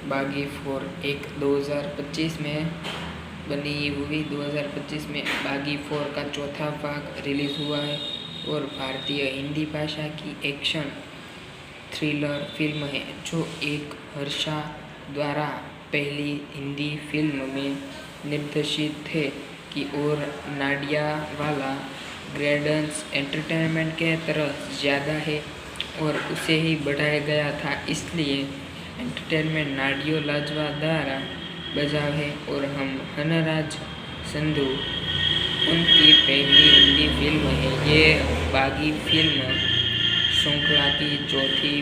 बागी 4 एक 2025 में बनी हुई 2025 में बागी 4 का चौथा भाग रिलीज हुआ है और भारतीय हिंदी भाषा की एक्शन थ्रिलर फिल्म है जो एक हर्षा द्वारा पहली हिंदी फिल्म में निर्देशित है की और नाडियावाला ग्रैंड्स एंटरटेनमेंट के तरह ज़्यादा है और उसे ही बढ़ाया गया था, इसलिए एंटरटेनमेंट नाडियो लाजवा द्वारा बजाव है और हम हनराज संधू उनकी पहली हिंदी फिल्म है। ये बागी फिल्म श्रृंखला की चौथी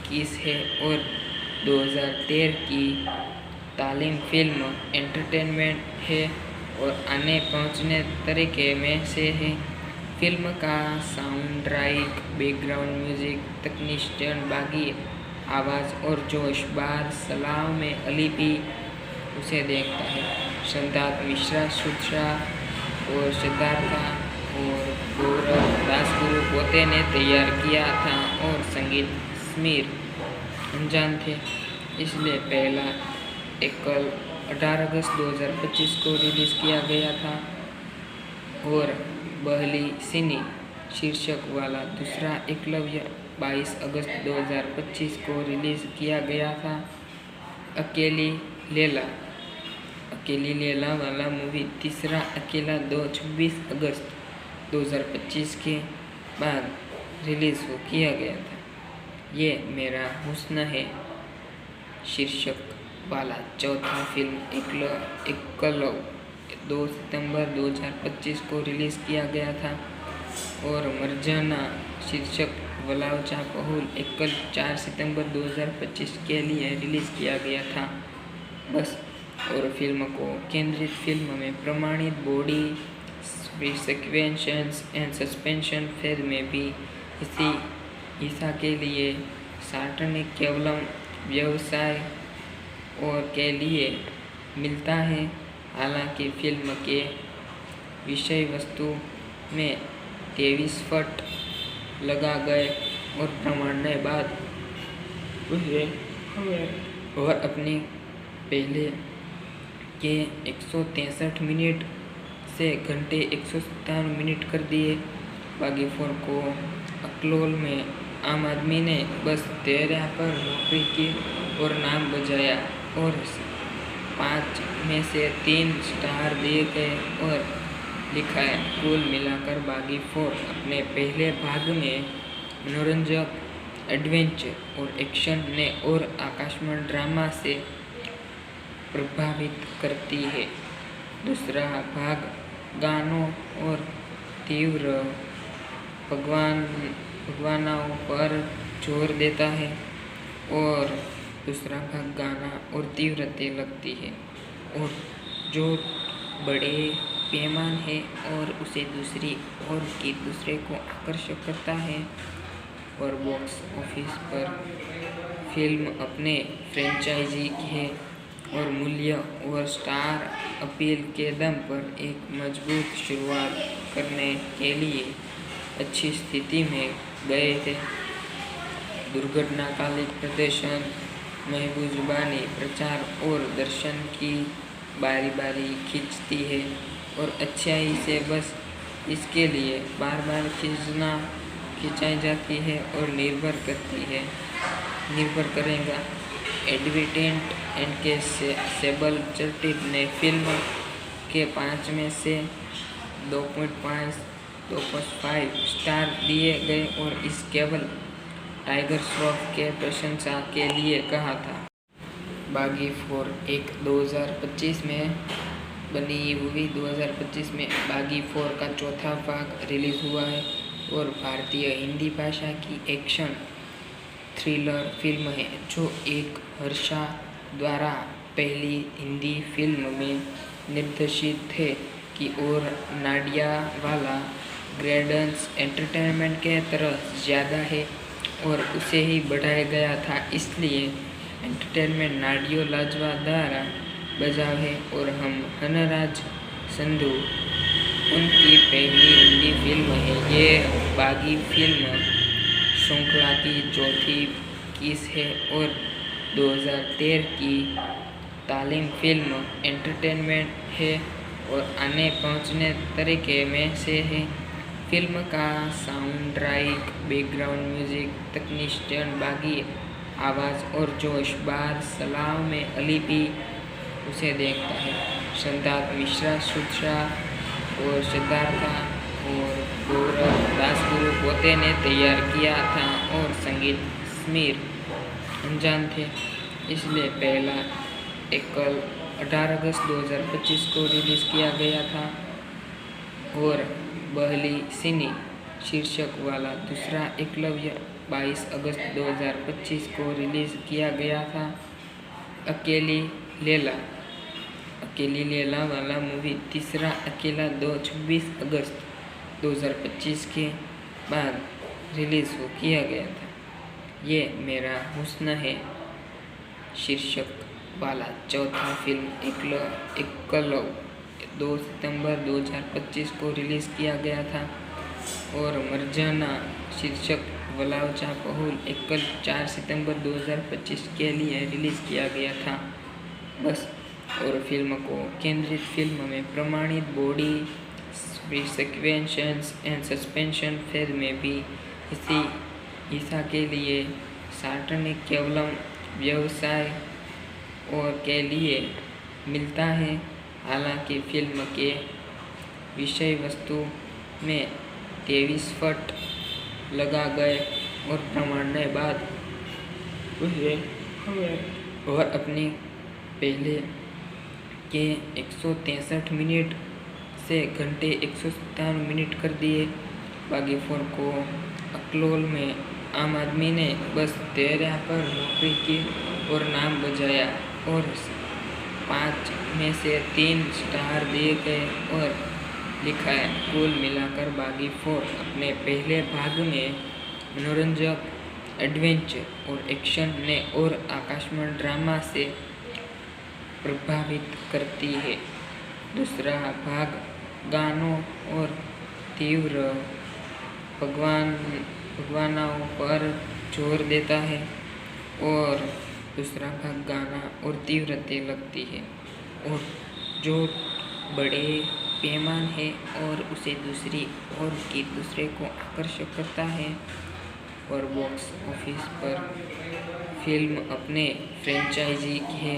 किस है और 2013 की तालीम फिल्म एंटरटेनमेंट है और आने पहुंचने तरीके में से है। फिल्म का साउंड ट्रैक, बैकग्राउंड म्यूजिक, तकनीशियन बागी आवाज़ और जोश बार सलाह में अली भी उसे देखता है। सिद्धार्थ मिश्रा, सुधा और सिद्धार्था और गौरव दासगुरु पोते ने तैयार किया था और संगीत समीर अनजान थे, इसलिए पहला एकल 18 अगस्त 2025 को रिलीज किया गया था और बहली सिनी शीर्षक वाला दूसरा एकलव्य 22 अगस्त 2025 को रिलीज किया गया था। अकेली लेला वाला मूवी तीसरा अकेला 26 अगस्त 2025 के बाद रिलीज किया गया था। ये मेरा हुस्न है शीर्षक वाला चौथा फिल्म एकलव 2 सितंबर 2025 को रिलीज किया गया था और मर्जाना शीर्षक वलावचा पहुल एकल 4 सितंबर 2025 के लिए रिलीज किया गया था। बस और फिल्म को केंद्रित फिल्म में प्रमाणित body sequences and suspension phase में भी इसी हिस्सा के लिए सार्वजनिक केवलम व्यवसाय और के लिए मिलता है। हालांकि फिल्म के विषय वस्तु में 23 फट लगा गए और प्रमाणने बाद उसे और अपने पहले के 163 मिनट से घंटे 157 मिनट कर दिए। बागी 4 को अकलोल में आम आदमी ने बस 13 पर नौकरी की और नाम बजाया और 5 में से 3 स्टार दिए गए और लिखा है। कुल मिलाकर बागी 4 अपने पहले भाग में मनोरंजक एडवेंचर और एक्शन ने और आकर्षक ड्रामा से प्रभावित करती है। दूसरा भाग गानों और तीव्र भगवानाओं पर जोर देता है और दूसरा भाग गाना और तीव्रता लगती है और जो बड़े पैमान है और उसे दूसरी और की दूसरे को आकर्षित करता है और बॉक्स ऑफिस पर फिल्म अपने फ्रेंचाइजी है और मूल्य और स्टार अपील के दम पर एक मजबूत शुरुआत करने के लिए अच्छी स्थिति में गए थे। दुर्घटनाकालिक प्रदर्शन, महबूबानी प्रचार और दर्शन की बारी बारी खींचती है और अच्छाई से बस इसके लिए बार बार खिंचाई जाती है और निर्भर करेगा। एडवर्टेंट एंड के सेबल चर्टिक ने फिल्म के 5 में से 2.5 स्टार दिए गए और इस केवल टाइगर श्रॉफ के प्रशंसा के लिए कहा था। बागी 4 एक 2025 में बनी हुई 2025 में बागी 4 का चौथा भाग रिलीज हुआ है और भारतीय हिंदी भाषा की एक्शन थ्रिलर फिल्म है जो एक हर्षा द्वारा पहली हिंदी फिल्म में निर्देशित है की और नाडियावाला ग्रैंड्स एंटरटेनमेंट के तरह ज़्यादा है और उसे ही बढ़ाया गया था, इसलिए एंटरटेनमेंट नाडियो लाजवा द्वारा बजाव है और हम हनराज संधू उनकी पहली हिंदी फिल्म है। ये बागी फिल्म श्रृंखला की चौथी किस है और 2013 की तालीम फिल्म एंटरटेनमेंट है और आने पहुंचने तरीके में से है। फिल्म का साउंड ट्रैक, बैकग्राउंड म्यूजिक, तकनीशियन बागी आवाज़ और जोश बार सलाह में अली भी उसे देखता है। सिद्धार्थ मिश्रा, सुधा और सिद्धार्था और गौरव दासगुरु पोते ने तैयार किया था और संगीत समीर अनजान थे, इसलिए पहला एकल 18 अगस्त 2025 को रिलीज़ किया गया था और बहली सिनी शीर्षक वाला दूसरा एकलव्य 22 अगस्त 2025 को रिलीज़ किया गया था। अकेली लैला वाला मूवी तीसरा अकेला 26 अगस्त 2025 के बाद रिलीज़ किया गया था। ये मेरा हुस्न है शीर्षक वाला चौथा फिल्म एकलव 2 सितंबर 2025 को रिलीज़ किया गया था और मर्जाना शीर्षक वलावचा पहुल एकल 4 सितंबर 2025 के लिए रिलीज़ किया गया था। बस और फिल्म को केंद्रित फिल्म में प्रमाणित body sequences and suspension phase में भी इसी हिस्सा के लिए सार्वजनिक केवलम व्यवसाय और के लिए मिलता है। हालांकि फिल्म के विषय वस्तु में 23 फट लगा गए और प्रमाणने बाद उसे और अपनी पहले के 163 मिनट से घंटे 157 मिनट कर दिए। बागी 4 को अकलोल में आम आदमी ने बस 13 पर नौकरी की और नाम बजाया और 5 में से 3 स्टार दिए गए और लिखा है। कुल मिलाकर बागी 4 अपने पहले भाग में मनोरंजक, एडवेंचर और एक्शन ने और आकाशमान ड्रामा से प्रभावित करती है। दूसरा भाग गानों और तीव्र भगवानाओं पर जोर देता है और दूसरा भाग गाना और तीव्रता लगती है और जो बड़े पैमान है और उसे दूसरी ओर की दूसरे को आकर्षित करता है और बॉक्स ऑफिस पर फिल्म अपने फ्रेंचाइजी है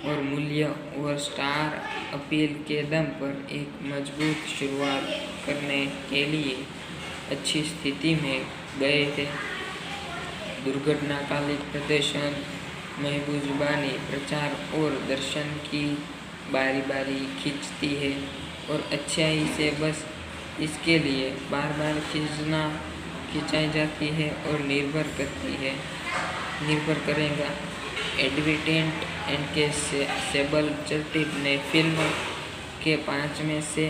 और मूल्य और स्टार अपील के दम पर एक मजबूत शुरुआत करने के लिए अच्छी स्थिति में गए थे। दुर्घटनाकालिक प्रदर्शन, महबूबानी प्रचार और दर्शन की बारी बारी खींचती है और अच्छाई से बस इसके लिए बार बार खिंचाई जाती है और निर्भर करेगा। एडवर्टेंट एंड के सेबल चर्टिप ने फिल्म के 5 में से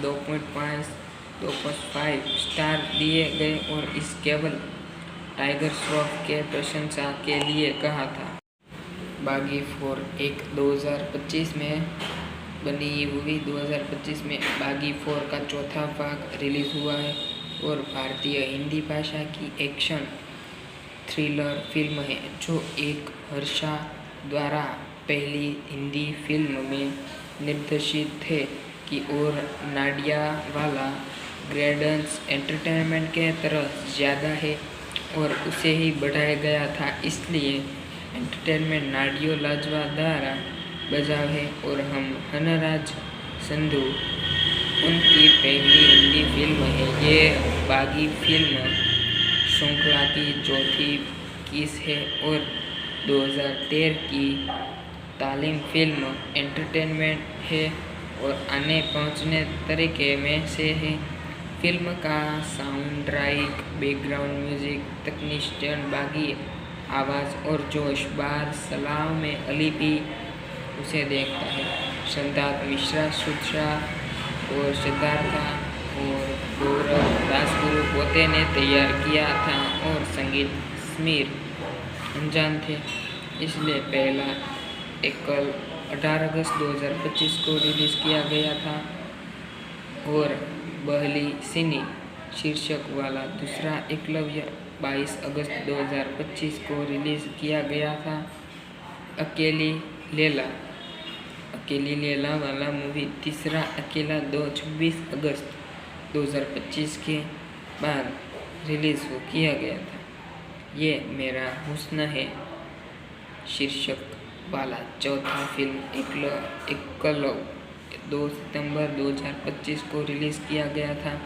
2.5 स्टार दिए गए और इस केवल टाइगर श्रॉफ के प्रशंसा के लिए कहा था। बागी 4 एक 2025 में बनी ये मूवी 2025 में बागी 4 का चौथा भाग रिलीज हुआ है और भारतीय हिंदी भाषा की एक्शन थ्रिलर फिल्म है जो एक हर्षा द्वारा पहली हिंदी फिल्म में निर्देशित थे की और नाडियावाला ग्रेडेंस एंटरटेनमेंट के तरह ज़्यादा है और उसे ही बढ़ाया गया था, इसलिए एंटरटेनमेंट नाडियो लाजवा द्वारा बजाव है और हम हनराज संधू उनकी पहली हिंदी फिल्म है। ये बागी फिल्म श्रृंखला की चौथी किस है और 2013 की तालीम फिल्म एंटरटेनमेंट है और आने पहुंचने तरीके में से है। फिल्म का साउंड ट्रैक, बैकग्राउंड म्यूजिक, तकनीशियन बागी आवाज़ और जोश बार सलाह में अली भी उसे देखता है। सिद्धार्थ मिश्रा, सुधा और सिद्धार्था और गौरव दासगुरु पोते ने तैयार किया था और संगीत समीर अनजान थे, इसलिए पहला एकल 18 अगस्त 2025 को रिलीज़ किया गया था और बहली सिनी शीर्षक वाला दूसरा एकलव्य 22 अगस्त 2025 को रिलीज़ किया गया था। अकेली लैला वाला मूवी तीसरा अकेला 26 अगस्त 2025 के बाद रिलीज़ किया गया था। ये मेरा हुस्न है शीर्षक वाला चौथा फिल्म एकलव 2 सितंबर 2025 को रिलीज़ किया गया था।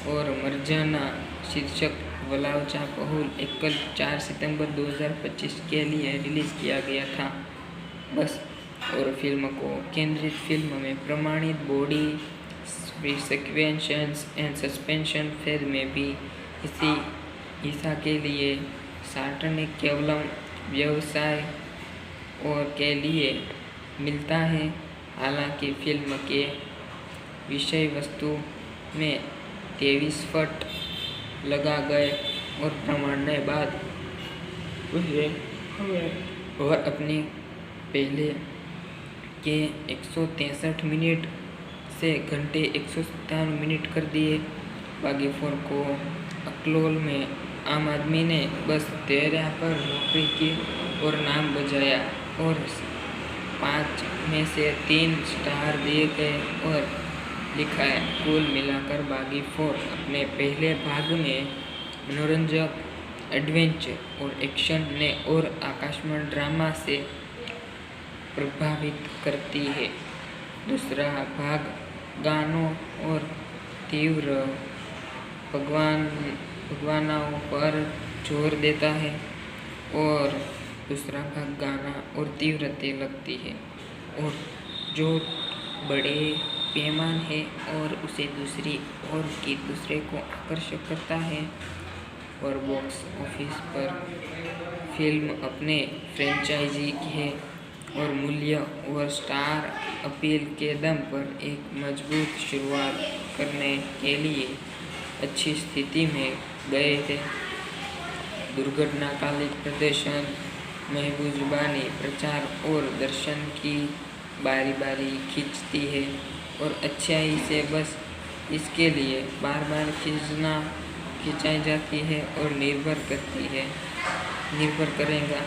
और मर्जाना शीर्षक वलावचा पहुल एकल 4 सितंबर 2025 के लिए रिलीज़ किया गया था। बस और फिल्म को केंद्रित फिल्म में प्रमाणित body sequences and suspension phase में भी इसी हिस्सा के लिए सार्टनिक केवलम व्यवसाय और के लिए मिलता है। हालांकि फिल्म के विषय वस्तु में 23 फट लगा गए और प्रमाणने बाद उसे और अपनी पहले के 163 मिनट से घंटे 157 मिनट कर दिए। बागी 4 को अकलोल में आम आदमी ने बस 13 पर नौकरी की और नाम बजाया और 5 में से 3 स्टार दिए गए और लिखा है। कुल मिलाकर बागी 4 अपने पहले भाग में मनोरंजक एडवेंचर और एक्शन ने और आकर्षण ड्रामा से प्रभावित करती है। दूसरा भाग गानों और तीव्र भगवानाओं पर जोर देता है और दूसरा भाग गाना और तीव्रता लगती है और जो बड़े पैमान है और उसे दूसरे को आकर्षित करता है। और बॉक्स ऑफिस पर फिल्म अपने फ्रेंचाइजी है और मूल्य और स्टार अपील के दम पर एक मजबूत शुरुआत करने के लिए अच्छी स्थिति में गए थे। दुर्घटनाकालिक प्रदर्शन, महबूबानी प्रचार और दर्शन की बारी बारी खींचती है और अच्छाई से बस इसके लिए बार बार खिंचाई जाती है और निर्भर करेगा।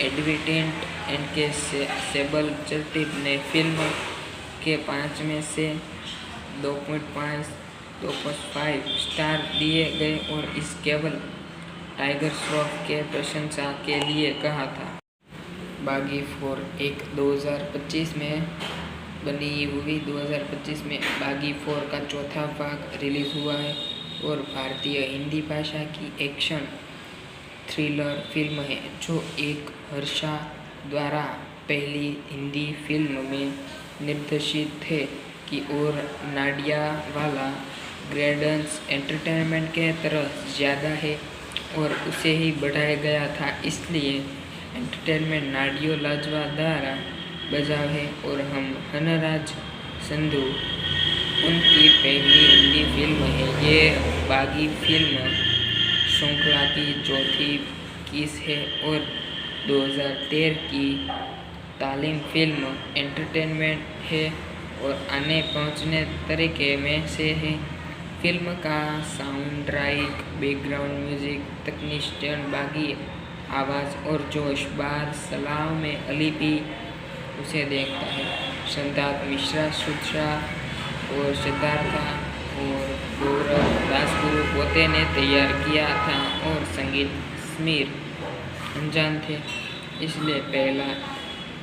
एडवर्टेंट एंड के सेबल चर्टिप ने फिल्म के 5 में से 2.5 स्टार दिए गए और इस केवल टाइगर श्रॉफ के प्रशंसा के लिए कहा था। बागी 4 एक 2025 में बनी ये मूवी 2025 में बागी 4 का चौथा भाग रिलीज़ हुआ है और भारतीय हिंदी भाषा की एक्शन थ्रिलर फिल्म है जो एक हर्षा द्वारा पहली हिंदी फिल्म में निर्देशित थे की और नाडियावाला ग्रेडेंस एंटरटेनमेंट के तरह ज़्यादा है और उसे ही बढ़ाया गया था। इसलिए एंटरटेनमेंट नाडियो लाजवा द्वारा बजाव है और हम हनराज संधू उनकी पहली हिंदी फिल्म है। ये बागी फिल्म श्रृंखला की चौथी किस है और 2013 की तालीम फिल्म एंटरटेनमेंट है और आने पहुंचने तरीके में से है। फिल्म का साउंड ट्रैक, बैकग्राउंड म्यूजिक, तकनीशियन बागी आवाज़ और जोश बार सलाह में अली भी उसे देखता है। सिद्धार्थ मिश्रा, सुधा और सिद्धार्था और गौरव दासगुरु पोते ने तैयार किया था और संगीत समीर अनजान थे। इसलिए पहला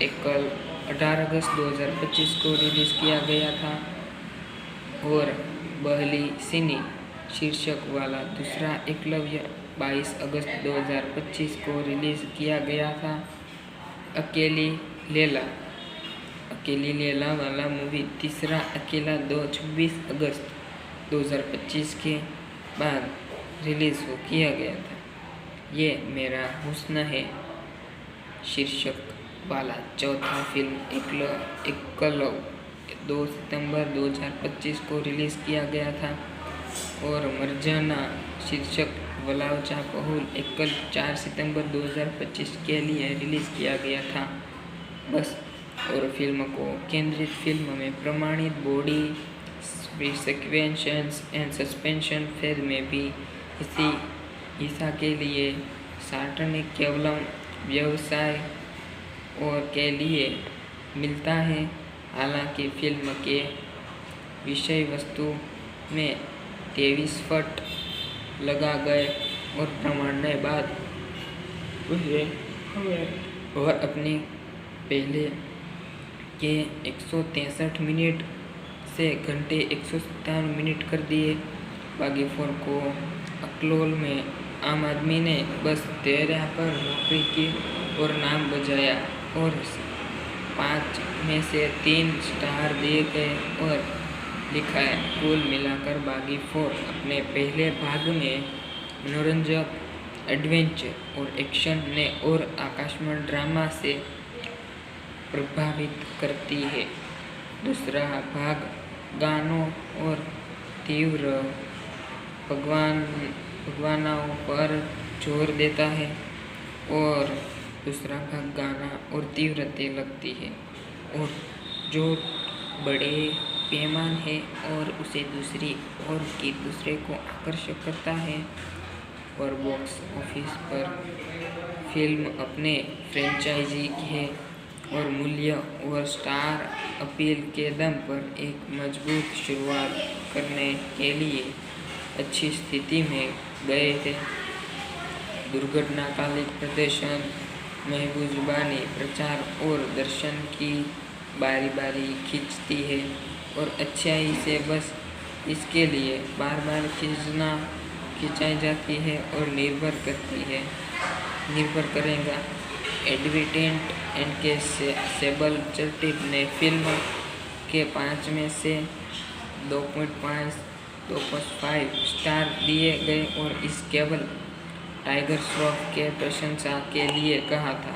एकल 18 अगस्त 2025 को रिलीज़ किया गया था और बहली सिनी शीर्षक वाला दूसरा एकलव्य 22 अगस्त 2025 को रिलीज़ किया गया था। अकेली लैला वाला मूवी तीसरा अकेला 26 अगस्त 2025 के बाद रिलीज़ किया गया था। ये मेरा हुस्न है शीर्षक वाला चौथा फिल्म एकलव 2 सितंबर 2025 को रिलीज़ किया गया था और मर्जाना शीर्षक वलावचा पहुल एकल 4 सितंबर 2025 के लिए रिलीज़ किया गया था। बस और फिल्म को केंद्रित फिल्म में प्रमाणित body sequences and suspension phase में भी इसी हिस्सा के लिए सार्वजनिक केवल व्यवसाय और के लिए मिलता है। हालांकि फिल्म के विषय वस्तु में 23 फट लगा गए और प्रमाणने बाद और अपने पहले के 163 मिनट से घंटे 157 मिनट कर दिए। बागी 4 को अकलोल में आम आदमी ने बस 13 पर नौकरी की और नाम बजाया और 5 में से 3 स्टार दिए गए और लिखा है। कुल मिलाकर बागी 4 अपने पहले भाग में मनोरंजक, एडवेंचर और एक्शन ने और आकर्षक ड्रामा से प्रभावित करती है। दूसरा भाग गानों और तीव्र भगवानाओं पर जोर देता है और दूसरा भाग गाना और तीव्रता लगती है और जो बड़े पैमान है और उसे दूसरी और की दूसरे को आकर्षित करता है। और बॉक्स ऑफिस पर फिल्म अपने फ्रेंचाइजी है और मूल्य और स्टार अपील के दम पर एक मजबूत शुरुआत करने के लिए अच्छी स्थिति में गए थे। दुर्घटनाकालीन प्रदर्शन, महबूबानी प्रचार और दर्शन की बारी बारी खींचती है और अच्छाई से बस इसके लिए बार बार खिंचाई जाती है और निर्भर करेगा। एडवर्टेंट एंड के सेबल चर्टिप ने फिल्म के 5 में से 2.5 स्टार दिए गए और इस केवल टाइगर श्रॉफ के प्रशंसा के लिए कहा था।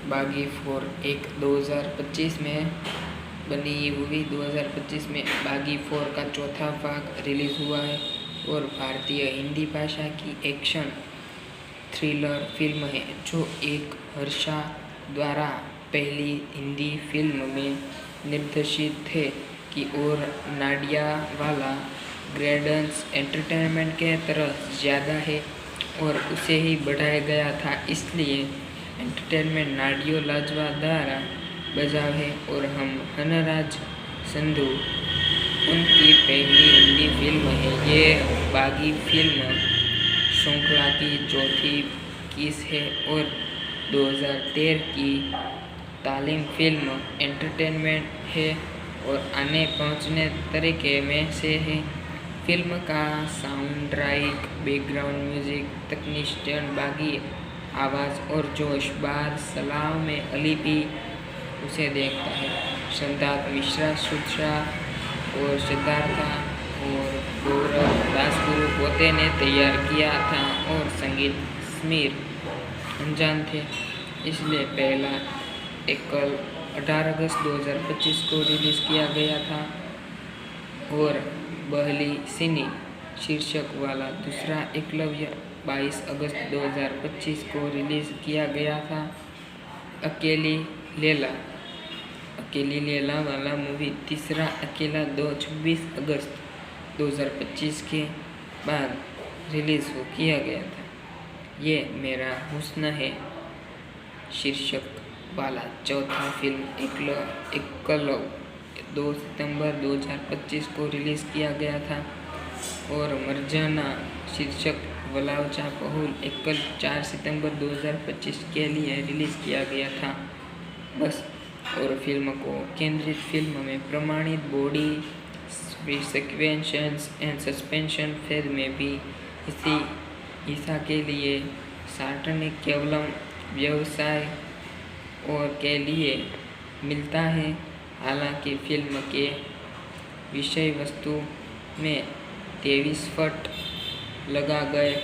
बागी 4 एक 2025 में बनी हुई 2025 में बागी 4 का चौथा भाग रिलीज हुआ है और भारतीय हिंदी भाषा की एक्शन थ्रिलर फिल्म है जो एक हर्षा द्वारा पहली हिंदी फिल्म में निर्देशित थे की और नाडियावाला ग्रैंड्स एंटरटेनमेंट के तरफ ज़्यादा है और उसे ही बढ़ाया गया था, इसलिए एंटरटेनमेंट नाडियो लाजवा द्वारा बजाव है और हम हनराज संधू उनकी पहली हिंदी फिल्म है। ये बागी फिल्म श्रृंखला की चौथी किस है और 2013 की तालीम फिल्म एंटरटेनमेंट है और आने पहुंचने तरीके में से है। फिल्म का साउंड ट्रैक, बैकग्राउंड म्यूजिक, तकनीशियन बागी आवाज़ और जोश बार सलाह में अली भी उसे देखता है। सिद्धार्थ मिश्रा, सुधा और सिद्धार्था और गौरव दासगुरु पोते ने तैयार किया था और संगीत समीर अनजान थे, इसलिए पहला एकल 18 अगस्त 2025 को रिलीज़ किया गया था और बहली सिनी शीर्षक वाला दूसरा एकलव्य 22 अगस्त 2025 को रिलीज़ किया गया था। अकेली लैला वाला मूवी तीसरा अकेला 26 अगस्त 2025 के बाद रिलीज़ किया गया था। ये मेरा हुस्न है शीर्षक वाला चौथा फिल्म एकलव 2 सितंबर 2025 को रिलीज़ किया गया था और मर्जाना शीर्षक वलावचा पहुल एकल 4 सितंबर 2025 के लिए रिलीज़ किया गया था। बस और फिल्म को केंद्रित फिल्म में प्रमाणित body sequences and suspension phase में भी इसी हिस्सा के लिए सार्वजनिक केवल व्यवसाय और के लिए मिलता है। हालांकि फिल्म के विषय वस्तु में 23 फट लगा गए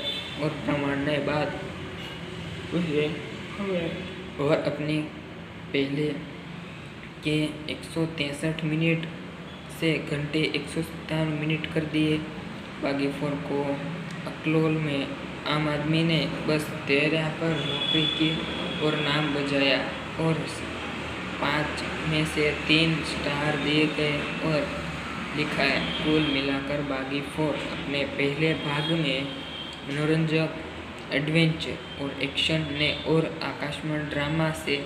और प्रमाणने बाद और अपने पहले के 163 मिनट से घंटे 157 मिनट कर दिए। बागी 4 को अकलोल में आम आदमी ने बस 13 पर नौकरी की और नाम बजाया और 5 में से 3 स्टार दिए गए और लिखा है। कुल मिलाकर बागी 4 अपने पहले भाग में मनोरंजक, एडवेंचर और एक्शन ने और आकर्षण ड्रामा से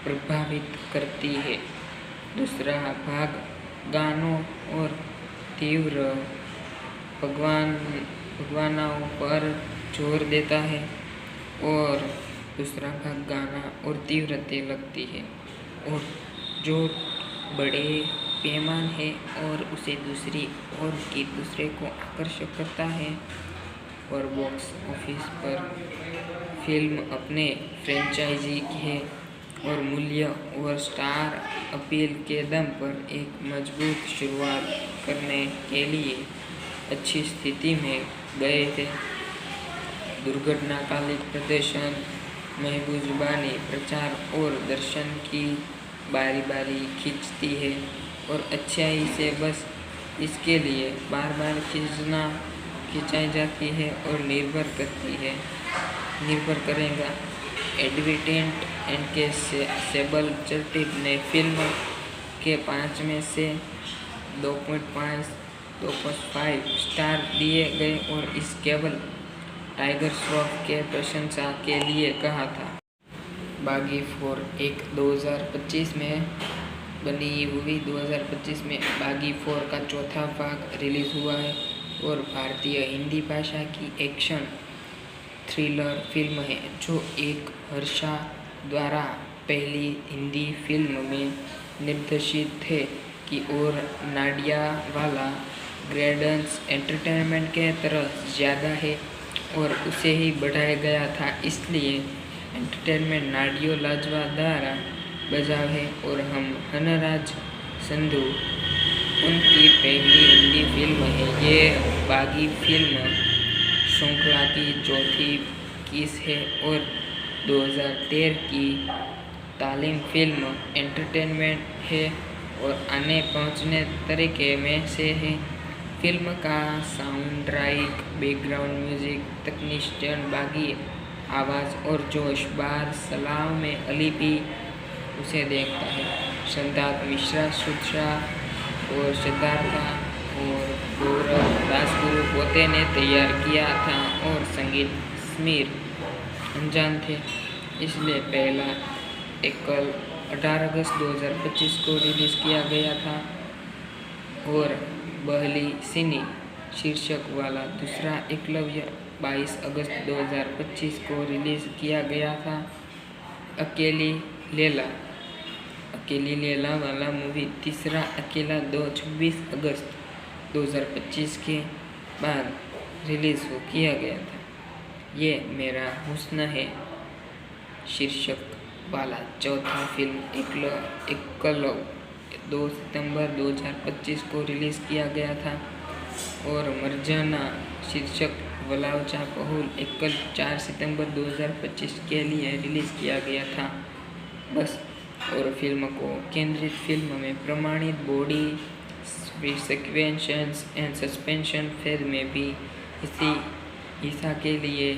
प्रभावित करती है। दूसरा भाग गानों और तीव्र भावनाओं पर जोर देता है और दूसरा भाग गाना और तीव्रता लगती है और जो बड़े पैमान है और उसे दूसरी और की दूसरे को आकर्षित करता है। और बॉक्स ऑफिस पर फिल्म अपने फ्रेंचाइजी है और मूल्य और स्टार अपील के दम पर एक मजबूत शुरुआत करने के लिए अच्छी स्थिति में गए थे। दुर्घटनाकालिक प्रदर्शन, महबूबानी प्रचार और दर्शन की बारी बारी खींचती है और अच्छाई से बस इसके लिए बार बार खिंचाई जाती है और निर्भर करेगा। एडवर्टेंट एंड के सेबल चर्टिप ने फिल्म के 5 में से 2.5 स्टार दिए गए और इस केबल टाइगर श्रॉफ के प्रशंसा के लिए कहा था। बागी 4 एक 2025 में बनी हुई 2025 में बागी 4 का चौथा भाग रिलीज हुआ है और भारतीय हिंदी भाषा की एक्शन थ्रिलर फिल्म है जो एक हर्षा द्वारा पहली हिंदी फिल्म में निर्देशित थे की और नाडियावाला ग्रेडेंस एंटरटेनमेंट के तरफ ज़्यादा है और उसे ही बढ़ाया गया था, इसलिए एंटरटेनमेंट नाडियो लाजवा द्वारा बजाव है और हम हनराज संधू उनकी पहली हिंदी फिल्म है। ये बागी फिल्म श्रृंखला की चौथी किस है और 2013 की तालीम फिल्म एंटरटेनमेंट है और आने पहुंचने तरीके में से है। फिल्म का साउंड ट्रैक, बैकग्राउंड म्यूजिक, तकनीशियन बागी आवाज़ और जोश बार सलाह में अली भी उसे देखता है। सिद्धार्थ मिश्रा, सुधा और सिद्धार्था और गौरव दासगुरु पोते ने तैयार किया था और संगीत समीर अनजान थे, इसलिए पहला एकल 18 अगस्त 2025 को रिलीज किया गया था और बहली सिनी शीर्षक वाला दूसरा एकलव्य 22 अगस्त 2025 को रिलीज किया गया था। अकेली लैला वाला मूवी तीसरा अकेला 26 अगस्त 2025 के बाद रिलीज किया गया था। ये मेरा हुस्न है शीर्षक वाला चौथा फिल्म एकलव्य 2 सितंबर 2025 को रिलीज किया गया था और मर्जाना शीर्षक वलावचा पहुल एकल 4 सितंबर 2025 के लिए रिलीज किया गया था। बस और फिल्म को केंद्रित फिल्म में प्रमाणित body sequences and suspension phase में भी इसी हिस्सा के लिए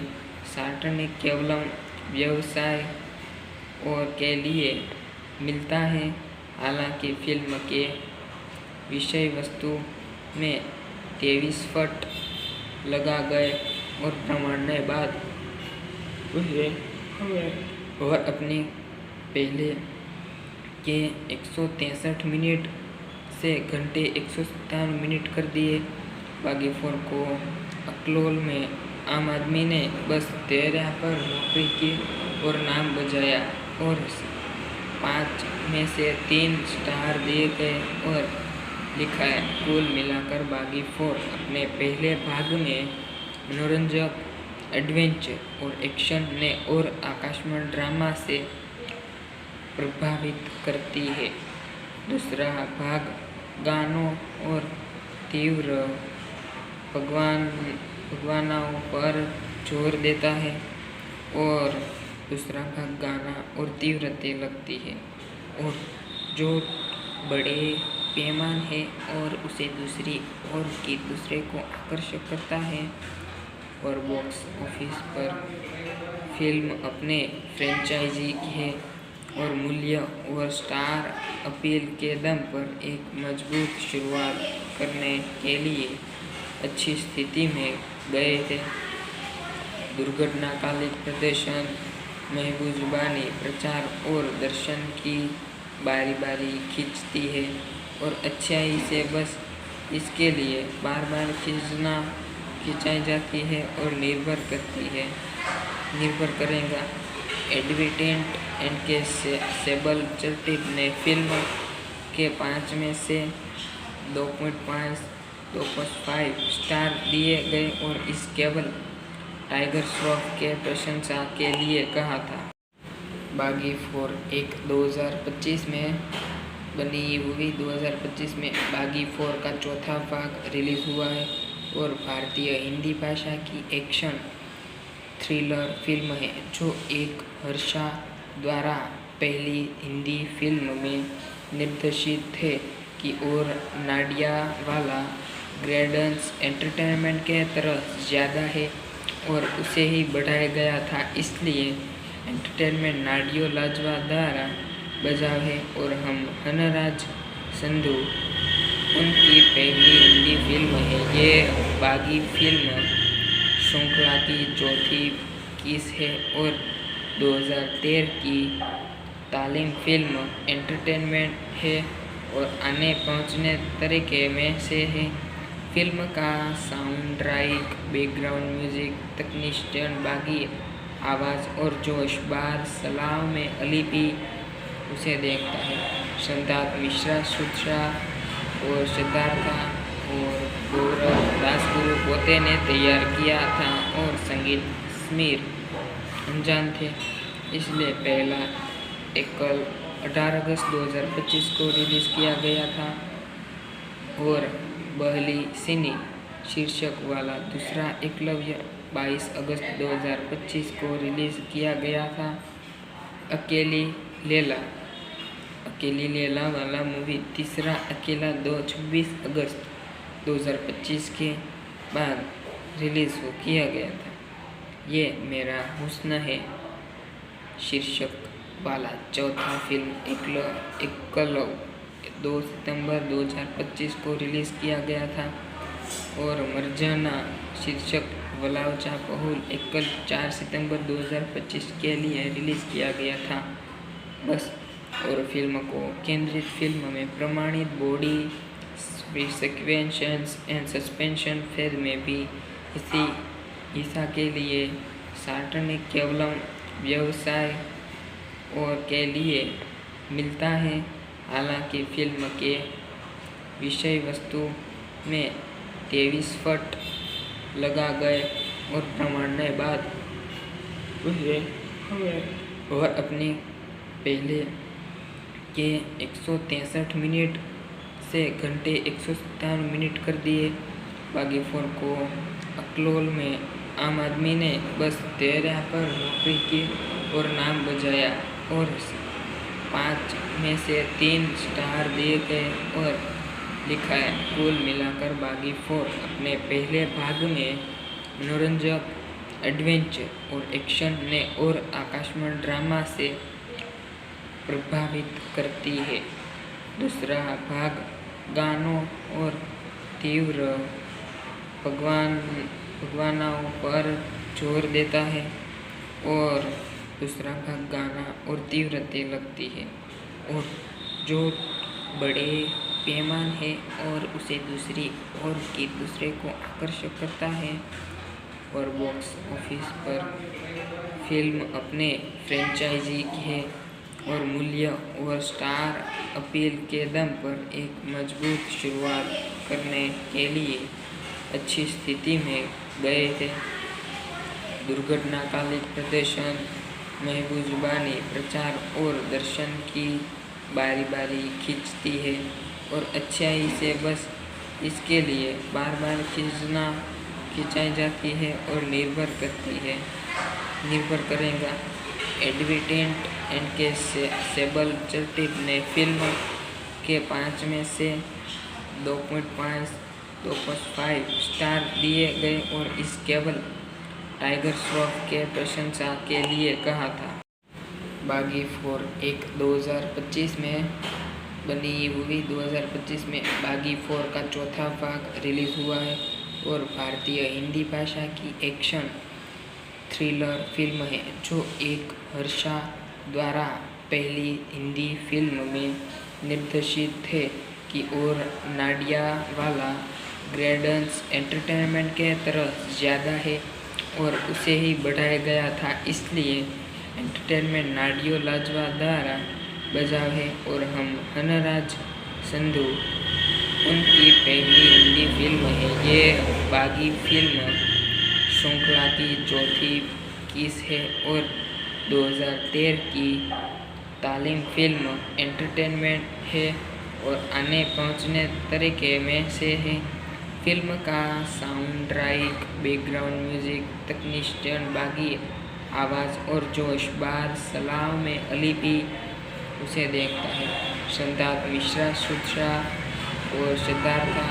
सार्वजनिक केवलम व्यवसाय और के लिए मिलता है। हालांकि फिल्म के विषय वस्तु में 23 फट लगा गए और प्रमाणने बाद और अपने पहले के 163 मिनट से घंटे 157 मिनट कर दिए। बागी 4 को अकलोल में आम आदमी ने बस 13 पर नौकरी की और नाम बजाया और 5 में से 3 स्टार दिए गए और लिखा है। कुल मिलाकर बागी 4 अपने पहले भाग में मनोरंजक एडवेंचर और एक्शन ने और आकर्षण ड्रामा से प्रभावित करती है। दूसरा भाग गानों और तीव्र भावनाओं पर जोर देता है और दूसरा भाग गाना और तीव्रता लगती है और जो बड़े पैमान है और उसे दूसरी और की दूसरे को आकर्षित करता है। और बॉक्स ऑफिस पर फिल्म अपने फ्रेंचाइजी है और मूल्य और स्टार अपील के दम पर एक मजबूत शुरुआत करने के लिए अच्छी स्थिति में गए थे। दुर्घटनाकालिक प्रदर्शन महबूब जुबानी प्रचार और दर्शन की बारी बारी खींचती है और अच्छाई से बस इसके लिए बार बार खिंचाई जाती है और निर्भर करेगा। एडवर्टेंट एंड के सेबल चर्टिप ने फिल्म के 5 में से 2.5 स्टार दिए गए और इस केवल टाइगर श्रॉफ के प्रशंसा के लिए कहा था। बागी 4 एक 2025 में बनी हुई 2025 में बागी 4 का चौथा भाग रिलीज हुआ है और भारतीय हिंदी भाषा की एक्शन थ्रिलर फिल्म है जो एक हर्षा द्वारा पहली हिंदी फिल्म में निर्देशित थे की और नाडियावाला ग्रेडेंस एंटरटेनमेंट के तरफ ज़्यादा है और उसे ही बढ़ाया गया था, इसलिए एंटरटेनमेंट नाडियो लाजवा द्वारा बजाव है और हम हनराज संधू उनकी पहली हिंदी फिल्म है। ये बागी फिल्म श्रृंखला की चौथी किस है और 2013 की तालीम फिल्म एंटरटेनमेंट है और आने पहुंचने तरीके में से है। फिल्म का साउंड ट्रैक, बैकग्राउंड म्यूजिक, तकनीशियन बागी आवाज़ और जोश बार सलाह में अली भी उसे देखता है। सिद्धार्थ मिश्रा, सुधा और सिद्धार्था और गौरव दासगुरु पोते ने तैयार किया था और संगीत समीर अनजान थे, इसलिए पहला एकल 18 अगस्त 2025 को रिलीज़ किया गया था और बहली सिनी शीर्षक वाला दूसरा एकलव्य 22 अगस्त 2025 को रिलीज़ किया गया था। अकेली लैला वाला मूवी तीसरा अकेला 26 अगस्त 2025 के बाद रिलीज़ किया गया था। ये मेरा हुस्न है शीर्षक वाला चौथा फिल्म एकलव्य 2 सितंबर 2025 को रिलीज़ किया गया था और मर्जाना शीर्षक वलावचा पहुल एकल 4 सितंबर 2025 के लिए रिलीज़ किया गया था। बस और फिल्म को केंद्रित फिल्म में प्रमाणित body sequences and suspension phase में भी इसी हिस्सा के लिए सार्वजनिक केवलम व्यवसाय और के लिए मिलता है। हालांकि फिल्म के विषय वस्तु में 23 फट लगा गए और प्रमाणने बाद और अपने पहले के 163 मिनट से घंटे 157 मिनट कर दिए। बागी 4 को अकलोल में आम आदमी ने बस 13 पर नौकरी की और नाम बजाया और 5 में से 3 स्टार दिए गए और लिखा है। कुल मिलाकर बागी 4 अपने पहले भाग में मनोरंजक एडवेंचर और एक्शन ने और आकर्षक ड्रामा से प्रभावित करती है। दूसरा भाग गानों और तीव्र भगवानाओं पर जोर देता है और दूसरा भाग गाना और तीव्रता लगती है और जो बड़े पैमान है और उसे दूसरे को आकर्षित करता है और बॉक्स ऑफिस पर फिल्म अपने फ्रेंचाइजी है और मूल्य और स्टार अपील के दम पर एक मजबूत शुरुआत करने के लिए अच्छी स्थिति में गए थे। दुर्घटनाकालिक प्रदर्शन महबूब जुबानी प्रचार और दर्शन की बारी बारी खींचती है और अच्छाई से बस इसके लिए बार बार खिंचाई जाती है और निर्भर करेगा। एडवर्टेंट एंड के सेबल चर्टिप ने फिल्म के 5 में से 2.5 स्टार दिए गए और इस केवल टाइगर श्रॉफ के प्रशंसा के लिए कहा था। बागी 4 एक 2025 में बनी हुई 2025 में बागी 4 का चौथा भाग रिलीज हुआ है और भारतीय हिंदी भाषा की एक्शन थ्रिलर फिल्म है जो एक हर्षा द्वारा पहली हिंदी फिल्म में निर्देशित है की और नाडियावाला ग्रेडेंस एंटरटेनमेंट के तरफ ज़्यादा है और उसे ही बढ़ाया गया था, इसलिए एंटरटेनमेंट नाडियो लाजवा द्वारा बजाव है। और हम हनराज संधू उनकी पहली हिंदी फिल्म है। ये बागी फिल्म श्रृंखला की चौथी किस है और 2013 की तालीम फिल्म एंटरटेनमेंट है और आने पहुंचने तरीके में से है। फिल्म का साउंड ट्रैक, बैकग्राउंड म्यूजिक, तकनीशियन बागी आवाज़ और जोश बार सलाह में अली भी उसे देखता है। सिद्धार्थ मिश्रा, सुधा और सिद्धार्था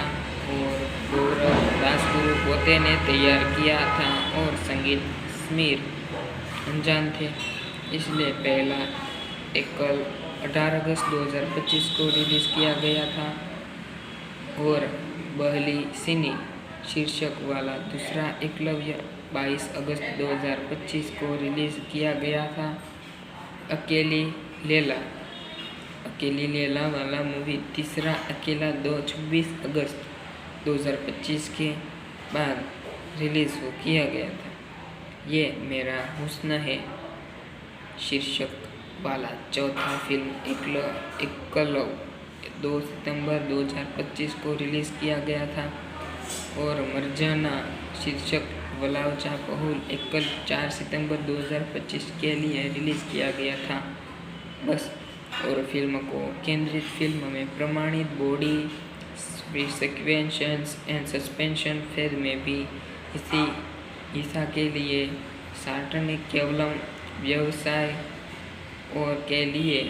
और गौरव दासगुरु पोते ने तैयार किया था और संगीत समीर अनजान थे, इसलिए पहला एकल 18 अगस्त 2025 को रिलीज़ किया गया था और बहली सिनी शीर्षक वाला दूसरा एकलव्य 22 अगस्त 2025 को रिलीज़ किया गया था। अकेली लेला वाला मूवी तीसरा अकेला 26 अगस्त 2025 के बाद रिलीज़ किया गया था। ये मेरा हुस्न है शीर्षक वाला चौथा फिल्म एकलव 2 सितंबर 2025 को रिलीज़ किया गया था और मर्जाना शीर्षक वलावचा पहुल एकल 4 सितंबर 2025 के लिए रिलीज़ किया गया था। बस और फिल्म को केंद्रित फिल्म में प्रमाणित बॉडी सिक्वेंशंस एंड सस्पेंशन फेज में भी इसी हिस्सा के लिए सार्वजनिक केवलम व्यवसाय और के लिए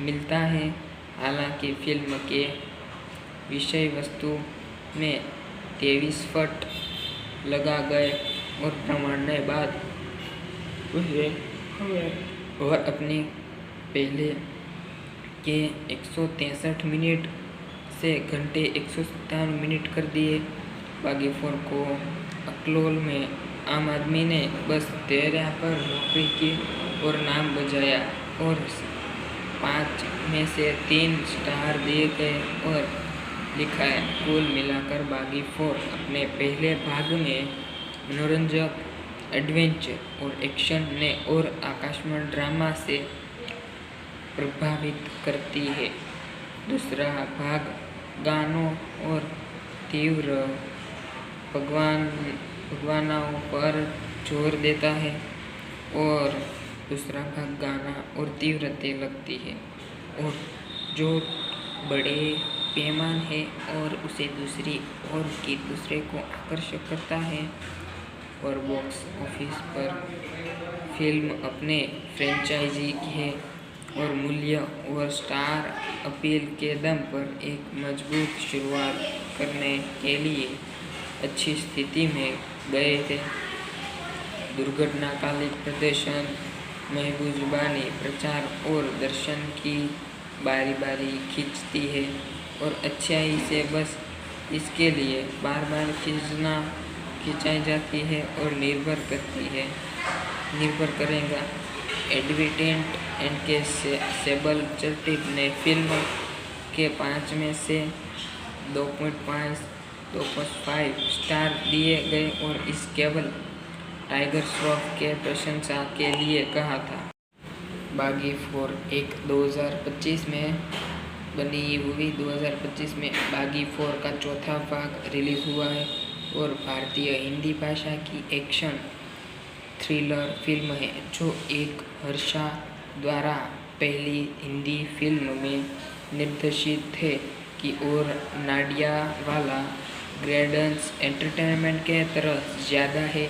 मिलता है। हालांकि फिल्म के विषय वस्तु में 23 फट लगा गए और प्रमाणने बाद उसे और अपने पहले के 163 मिनट से घंटे 157 मिनट कर दिए। बागी 4 को अकलोल में आम आदमी ने बस 13 पर नौकरी की और नाम बजाया और 5 में से 3 स्टार दिए गए और लिखा है। कुल मिलाकर बागी 4 अपने पहले भाग में मनोरंजक एडवेंचर और एक्शन ने और आकर्षक ड्रामा से प्रभावित करती है। दूसरा भाग गानों और तीव्र भगवानाओं पर जोर देता है और दूसरा भाग गाना और तीव्रता लगती है और जो बड़े पैमान है और उसे दूसरे को आकर्षित करता है। और बॉक्स ऑफिस पर फिल्म अपने फ्रेंचाइजी है और मूल्य और स्टार अपील के दम पर एक मजबूत शुरुआत करने के लिए अच्छी स्थिति में गए थे। दुर्घटनाकालिक प्रदर्शन, महबूब जुबानी प्रचार और दर्शन की बारी बारी खींचती है और अच्छाई से बस इसके लिए बार बार खिंचाई जाती है और निर्भर करेगा। एडवर्टेंट एंड के सेबल चर्टिप ने फिल्म के 5 में से 2.5 स्टार दिए गए और इस केवल टाइगर श्रॉफ के प्रशंसा के लिए कहा था। बागी 4 एक 2025 में बनी हुई 2025 में बागी 4 का चौथा भाग रिलीज़ हुआ है और भारतीय हिंदी भाषा की एक्शन थ्रिलर फिल्म है जो एक हर्षा द्वारा पहली हिंदी फिल्म में निर्देशित है की और नाडियावाला ग्रेडेंस एंटरटेनमेंट के तरफ ज़्यादा है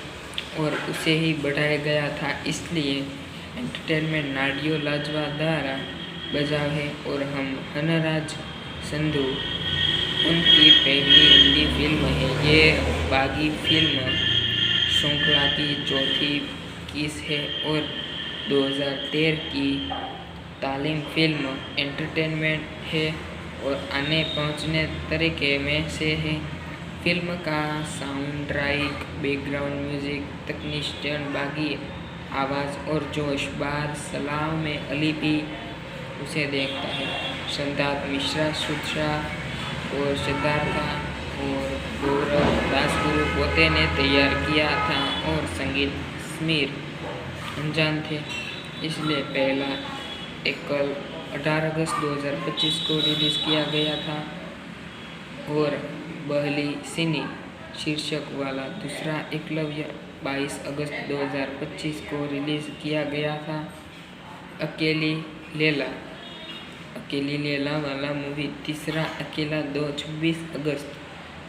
और उसे ही बढ़ाया गया था, इसलिए एंटरटेनमेंट नाडियो लाजवा द्वारा बजाव है। और हम हनराज संधू उनकी पहली हिंदी फिल्म है। ये बागी फिल्म श्रृंखला की चौथी किस है और 2013 की तालीम फिल्म एंटरटेनमेंट है और आने पहुंचने तरीके में से है। फिल्म का साउंड ट्रैक, बैकग्राउंड म्यूजिक, तकनीशियन बागी आवाज़ और जोश बार सलाह में अली भी उसे देखता है। सिद्धार्थ मिश्रा, सुधा और सिद्धार्था और गौरव दासगुरु पोते ने तैयार किया था और संगीत समीर अनजान थे, इसलिए पहला एकल 18 अगस्त 2025 को रिलीज किया गया था और बहली सिनी शीर्षक वाला दूसरा एकलव्य 22 अगस्त 2025 को रिलीज किया गया था। अकेली लैला वाला मूवी तीसरा अकेला 26 अगस्त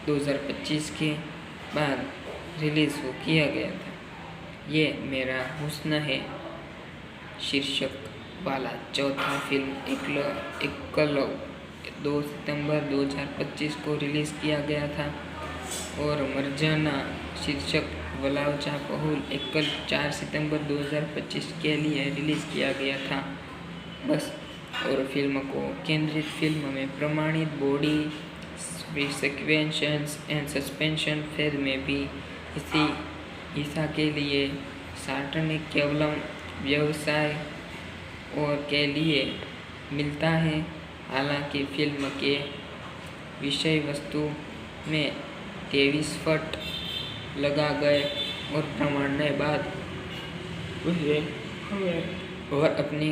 2025 के बाद रिलीज किया गया था। ये मेरा हुस्न है शीर्षक वाला चौथा फिल्म एकलव्य 2 सितंबर 2025 को रिलीज किया गया था और मर्जाना शीर्षक वलावचा पहुल एकल 4 सितंबर 2025 के लिए रिलीज किया गया था। बस और फिल्म को केंद्रित फिल्म में प्रमाणित body sequences and suspension phase में भी इसी हिस्सा के लिए सार्वजनिक केवलम व्यवसाय और के लिए मिलता है। हालांकि फिल्म के विषय वस्तु में 23 फट लगा गए और प्रमाणने बाद और अपने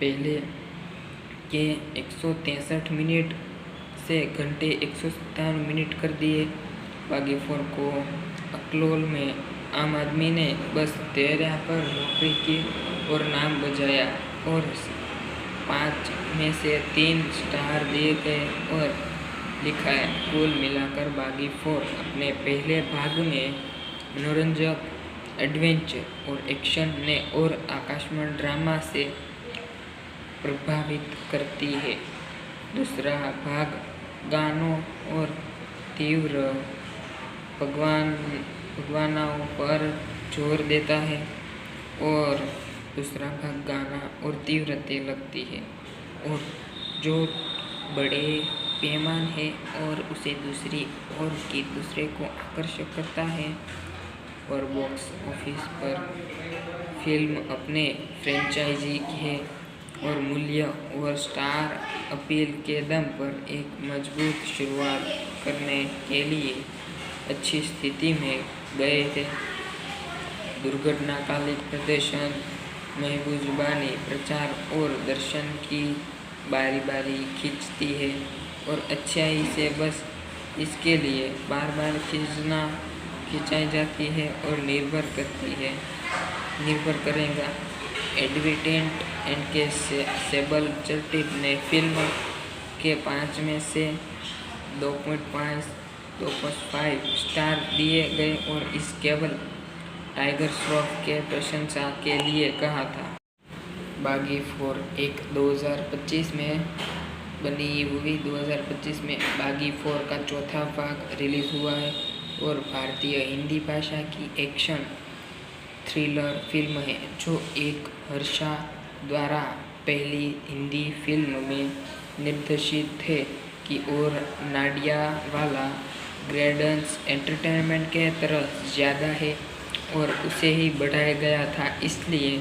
पहले के 163 मिनट से घंटे 157 मिनट कर दिए। बागी 4 को अकलोल में आम आदमी ने बस 13 पर नौकरी की और नाम बजाया और 5 में से 3 स्टार दिए गए और लिखा है। कुल मिलाकर बागी 4 अपने पहले भाग में मनोरंजक, एडवेंचर और एक्शन ने और आकर्षक ड्रामा से प्रभावित करती है। दूसरा भाग गानों और तीव्र भगवानाओं पर जोर देता है और दूसरा भाग गाना और तीव्रता लगती है और जो बड़े पैमान है और उसे दूसरे को आकर्षित करता है और बॉक्स ऑफिस पर फिल्म अपने फ्रेंचाइजी है और मूल्य और स्टार अपील के दम पर एक मजबूत शुरुआत करने के लिए अच्छी स्थिति में गए थे। दुर्घटनाकालिक प्रदर्शन, महबूबानी प्रचार और दर्शन की बारी बारी खींचती है और अच्छाई से बस इसके लिए बार बार खिंचाई जाती है और निर्भर करेगा। एडवर्टेंट एंड के सेबल चर्टिप ने फिल्म के 5 में से 2.5 स्टार दिए गए और इस केवल टाइगर श्रॉफ के प्रशंसा के लिए कहा था। बागी 4 एक 2025 में बनी मूवी 2025 में बागी 4 का चौथा भाग रिलीज हुआ है और भारतीय हिंदी भाषा की एक्शन थ्रिलर फिल्म है जो एक हर्षा द्वारा पहली हिंदी फिल्म में निर्देशित है की और नाडियावाला ग्रेडेंस एंटरटेनमेंट के तरफ ज़्यादा है और उसे ही बढ़ाया गया था, इसलिए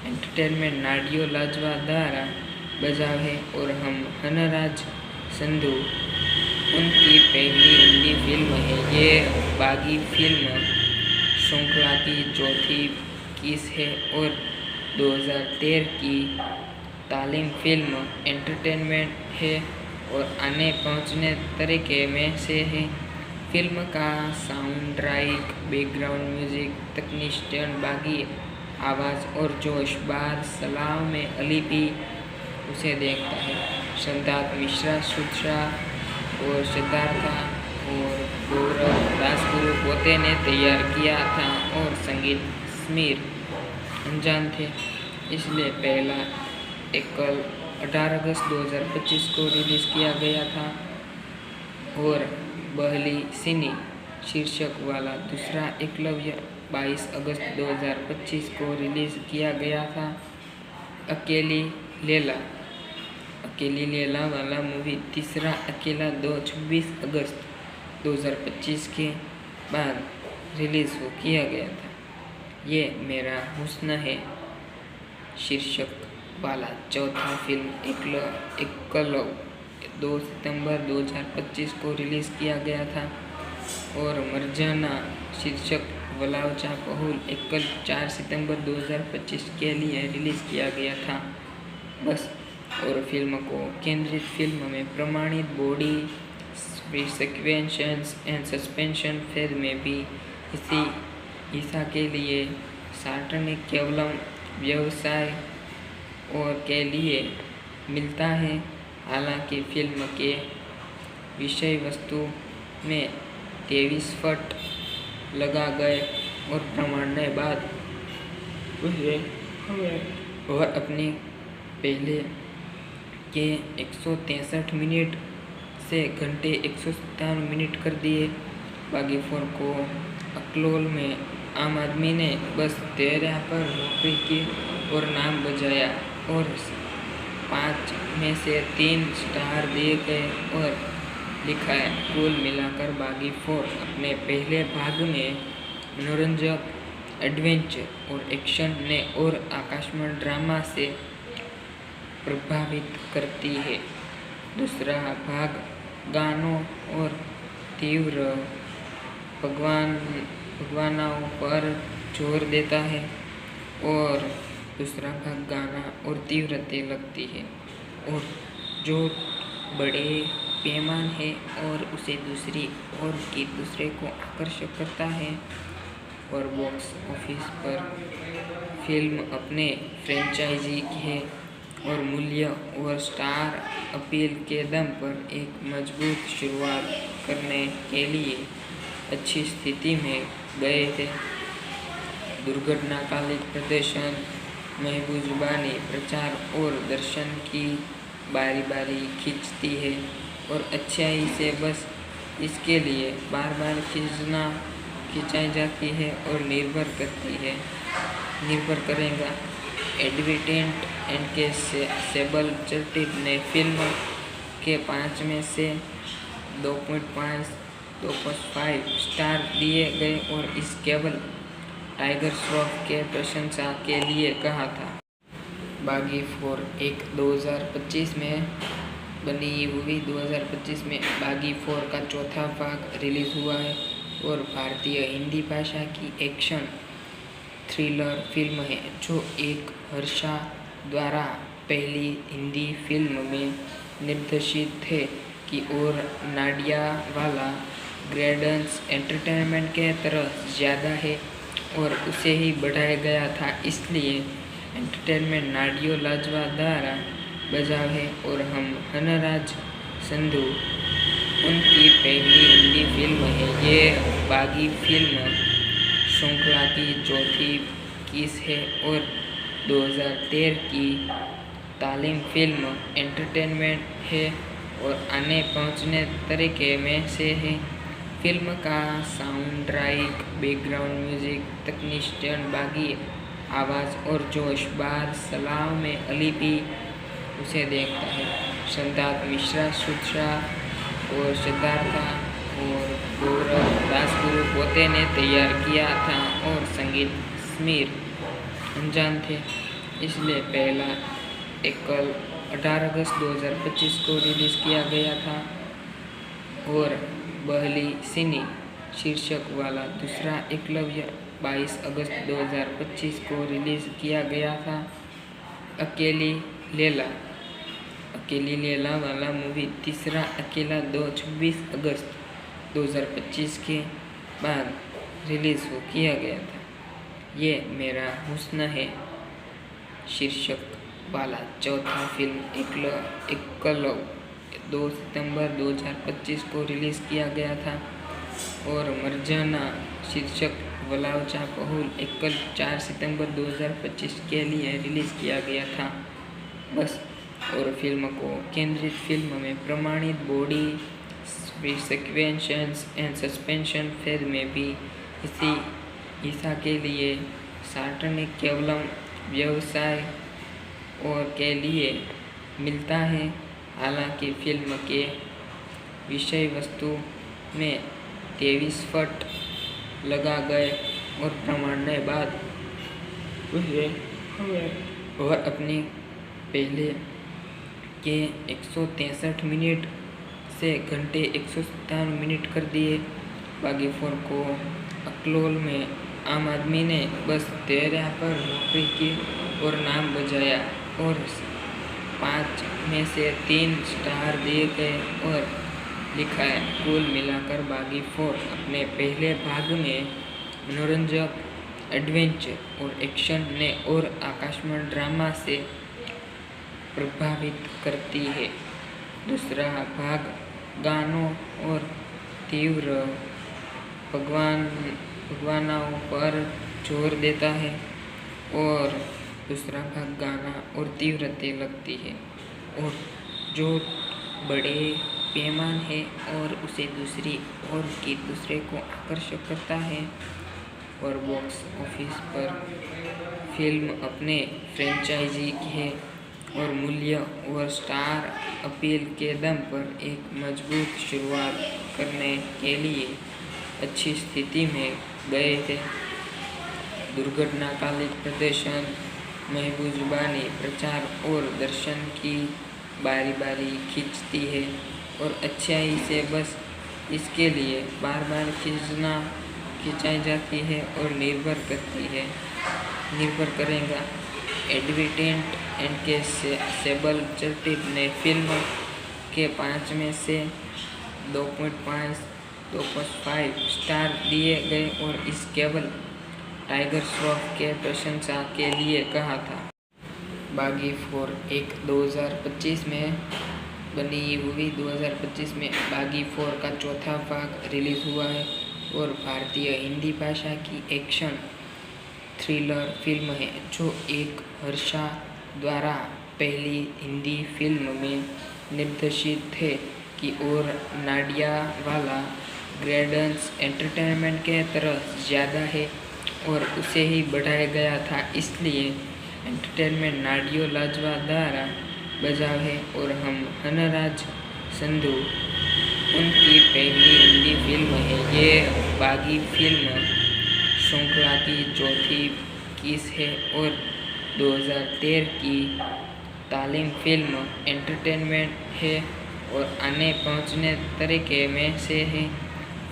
एंटरटेनमेंट नाडियो लाजवा द्वारा बजाव है और हम हनराज संधू उनकी पहली हिंदी फिल्म है। ये बागी फिल्म श्रृंखला की चौथी किस है और 2013 की तालीम फिल्म एंटरटेनमेंट है और आने पहुंचने तरीके में से है। फिल्म का साउंड ट्रैक, बैकग्राउंड म्यूजिक, तकनीशियन बागी आवाज़ और जोश बार सलाह में अली भी उसे देखता है। सिद्धार्थ मिश्रा, सुधा और सिद्धार्था और गौरव दासगुरु पोते ने तैयार किया था और संगीत समीर अनजान थे, इसलिए पहला एकल 18 अगस्त 2025 को रिलीज किया गया था और बहली सिनी शीर्षक वाला दूसरा एकलव्य 22 अगस्त 2025 को रिलीज किया गया था। अकेली लैला वाला मूवी तीसरा अकेला 26 अगस्त 2025 के बाद रिलीज़ किया गया था। ये मेरा हुस्न है शीर्षक वाला चौथा फिल्म एकलव 2 सितंबर 2025 को रिलीज़ किया गया था और मर्जाना शीर्षक वलावचा पहुल एकल 4 सितंबर 2025 के लिए रिलीज़ किया गया था। बस और फिल्म को केंद्रित फिल्म में प्रमाणित body sequences and suspension phase में भी इसी हिस्सा के लिए सार्वजनिक केवलम व्यवसाय और के लिए मिलता है। हालांकि फिल्म के विषय वस्तु में 23 फट लगा गए और प्रमाणने बाद वह अपने पहले के 163 मिनट से घंटे 157 मिनट कर दिए। बागी 4 को अकलोल में आम आदमी ने बस 13 पर नौकरी की और नाम बजाया और 5 में से 3 स्टार दिए गए और लिखा है। कुल मिलाकर बागी 4 अपने पहले भाग में मनोरंजक एडवेंचर और एक्शन ने और आकर्षक ड्रामा से प्रभावित करती है। दूसरा भाग गानों और तीव्र भगवानाओं पर जोर देता है और दूसरा भाग गाना और तीव्रता लगती है और जो बड़े पैमान है और उसे दूसरी ओर की दूसरे को आकर्षित करता है और बॉक्स ऑफिस पर फिल्म अपने फ्रेंचाइजी है और मूल्य और स्टार अपील के दम पर एक मजबूत शुरुआत करने के लिए अच्छी स्थिति में गए थे। दुर्घटनाकालिक प्रदर्शन महबूबानी प्रचार और दर्शन की बारी बारी खींचती है और अच्छाई से बस इसके लिए बार बार खिंचाई जाती है और निर्भर करेगा। एडवर्टेंट एंड के सेबल चर्टिट ने फिल्म के 5 में से 2.5 स्टार दिए गए और इस केवल टाइगर श्रॉफ के प्रशंसा के लिए कहा था। बागी 4 एक 2025 में बनी हुई 2025 में बागी 4 का चौथा भाग रिलीज हुआ है और भारतीय हिंदी भाषा की एक्शन थ्रिलर फिल्म है जो एक हर्षा द्वारा पहली हिंदी फिल्म में निर्देशित है की और नाडियावाला ग्रेडेंस एंटरटेनमेंट के तरह ज़्यादा है और उसे ही बढ़ाया गया था, इसलिए एंटरटेनमेंट नाडियो लाजवा द्वारा बजाव है और हम हनराज संधू उनकी पहली हिंदी फिल्म है। ये बागी फिल्म श्रृंखला की चौथी किस है और 2013 की तालीम फिल्म एंटरटेनमेंट है और आने पहुंचने तरीके में से है। फिल्म का साउंड ट्रैक, बैकग्राउंड म्यूजिक, तकनीशियन बागी आवाज़ और जोश बार सलाह में अली भी उसे देखता है। सिद्धार्थ मिश्रा सुत्रा और सिद्धार्था और गौरव दासगुरु पोते ने तैयार किया था और संगीत समीर अनजान थे, इसलिए पहला एकल 18 अगस्त 2025 को रिलीज़ किया गया था और बहली सिनी शीर्षक वाला दूसरा एकलव्य 22 अगस्त 2025 को रिलीज़ किया गया था। अकेली लेला वाला मूवी तीसरा अकेला 26 अगस्त 2025 के बाद रिलीज़ किया गया था। ये मेरा हुस्न है शीर्षक वाला चौथा फिल्म एकलव 2 सितंबर 2025 को रिलीज़ किया गया था और मर्जाना शीर्षक वलावचा पहुल एकल 4 सितंबर 2025 के लिए रिलीज़ किया गया था। बस और फिल्म को केंद्रित फिल्म में प्रमाणित body sequences and suspension phase में भी इसी हिस्सा के लिए सार्वजनिक केवलम व्यवसाय और के लिए मिलता है। हालांकि फिल्म के विषय वस्तु में 23 फट लगा गए और प्रमाणने बाद उसे और अपने पहले के 163 मिनट से घंटे 157 मिनट कर दिए। बागी 4 को अकलोल में आम आदमी ने बस 13 पर नौकरी की और नाम बजाया और 5 में से 3 स्टार दिए गए और लिखा है। कुल मिलाकर बागी 4 अपने पहले भाग में मनोरंजक, एडवेंचर और एक्शन ने और आकर्षण ड्रामा से प्रभावित करती है। दूसरा भाग गानों और तीव्र भगवानाओं पर जोर देता है और दूसरा भाग गाना और तीव्रता लगती है और जो बड़े पैमान है और उसे दूसरी और की दूसरे को आकर्षित करता है। और बॉक्स ऑफिस पर फिल्म अपने फ्रेंचाइजी है और मूल्य और स्टार अपील के दम पर एक मजबूत शुरुआत करने के लिए अच्छी स्थिति में गए थे। दुर्घटनाकालिक प्रदर्शन, महबूब जुबानी प्रचार और दर्शन की बारी बारी खींचती है और अच्छाई से बस इसके लिए बार बार खिंचाई जाती है और निर्भर करेगा। एडवर्टेंट एंड के सेबल चर्टिप ने फिल्म के 5 में से 2.5 स्टार दिए गए और इस केबल टाइगर श्रॉफ के प्रशंसा के लिए कहा था। बागी 4 एक 2025 में बनी हुई 2025 में बागी 4 का चौथा भाग रिलीज हुआ है और भारतीय हिंदी भाषा की एक्शन थ्रिलर फिल्म है जो एक हर्षा द्वारा पहली हिंदी फिल्म में निर्देशित है की और नाडियावाला ग्रेडेंस एंटरटेनमेंट के तरह ज़्यादा है और उसे ही बढ़ाया गया था, इसलिए एंटरटेनमेंट नाडियो लाजवा द्वारा बजाव है और हम हनराज संधू उनकी पहली हिंदी फिल्म है। ये बागी फिल्म श्रृंखला की चौथी किस है और 2013 की तालीम फिल्म एंटरटेनमेंट है और आने पहुंचने तरीके में से है।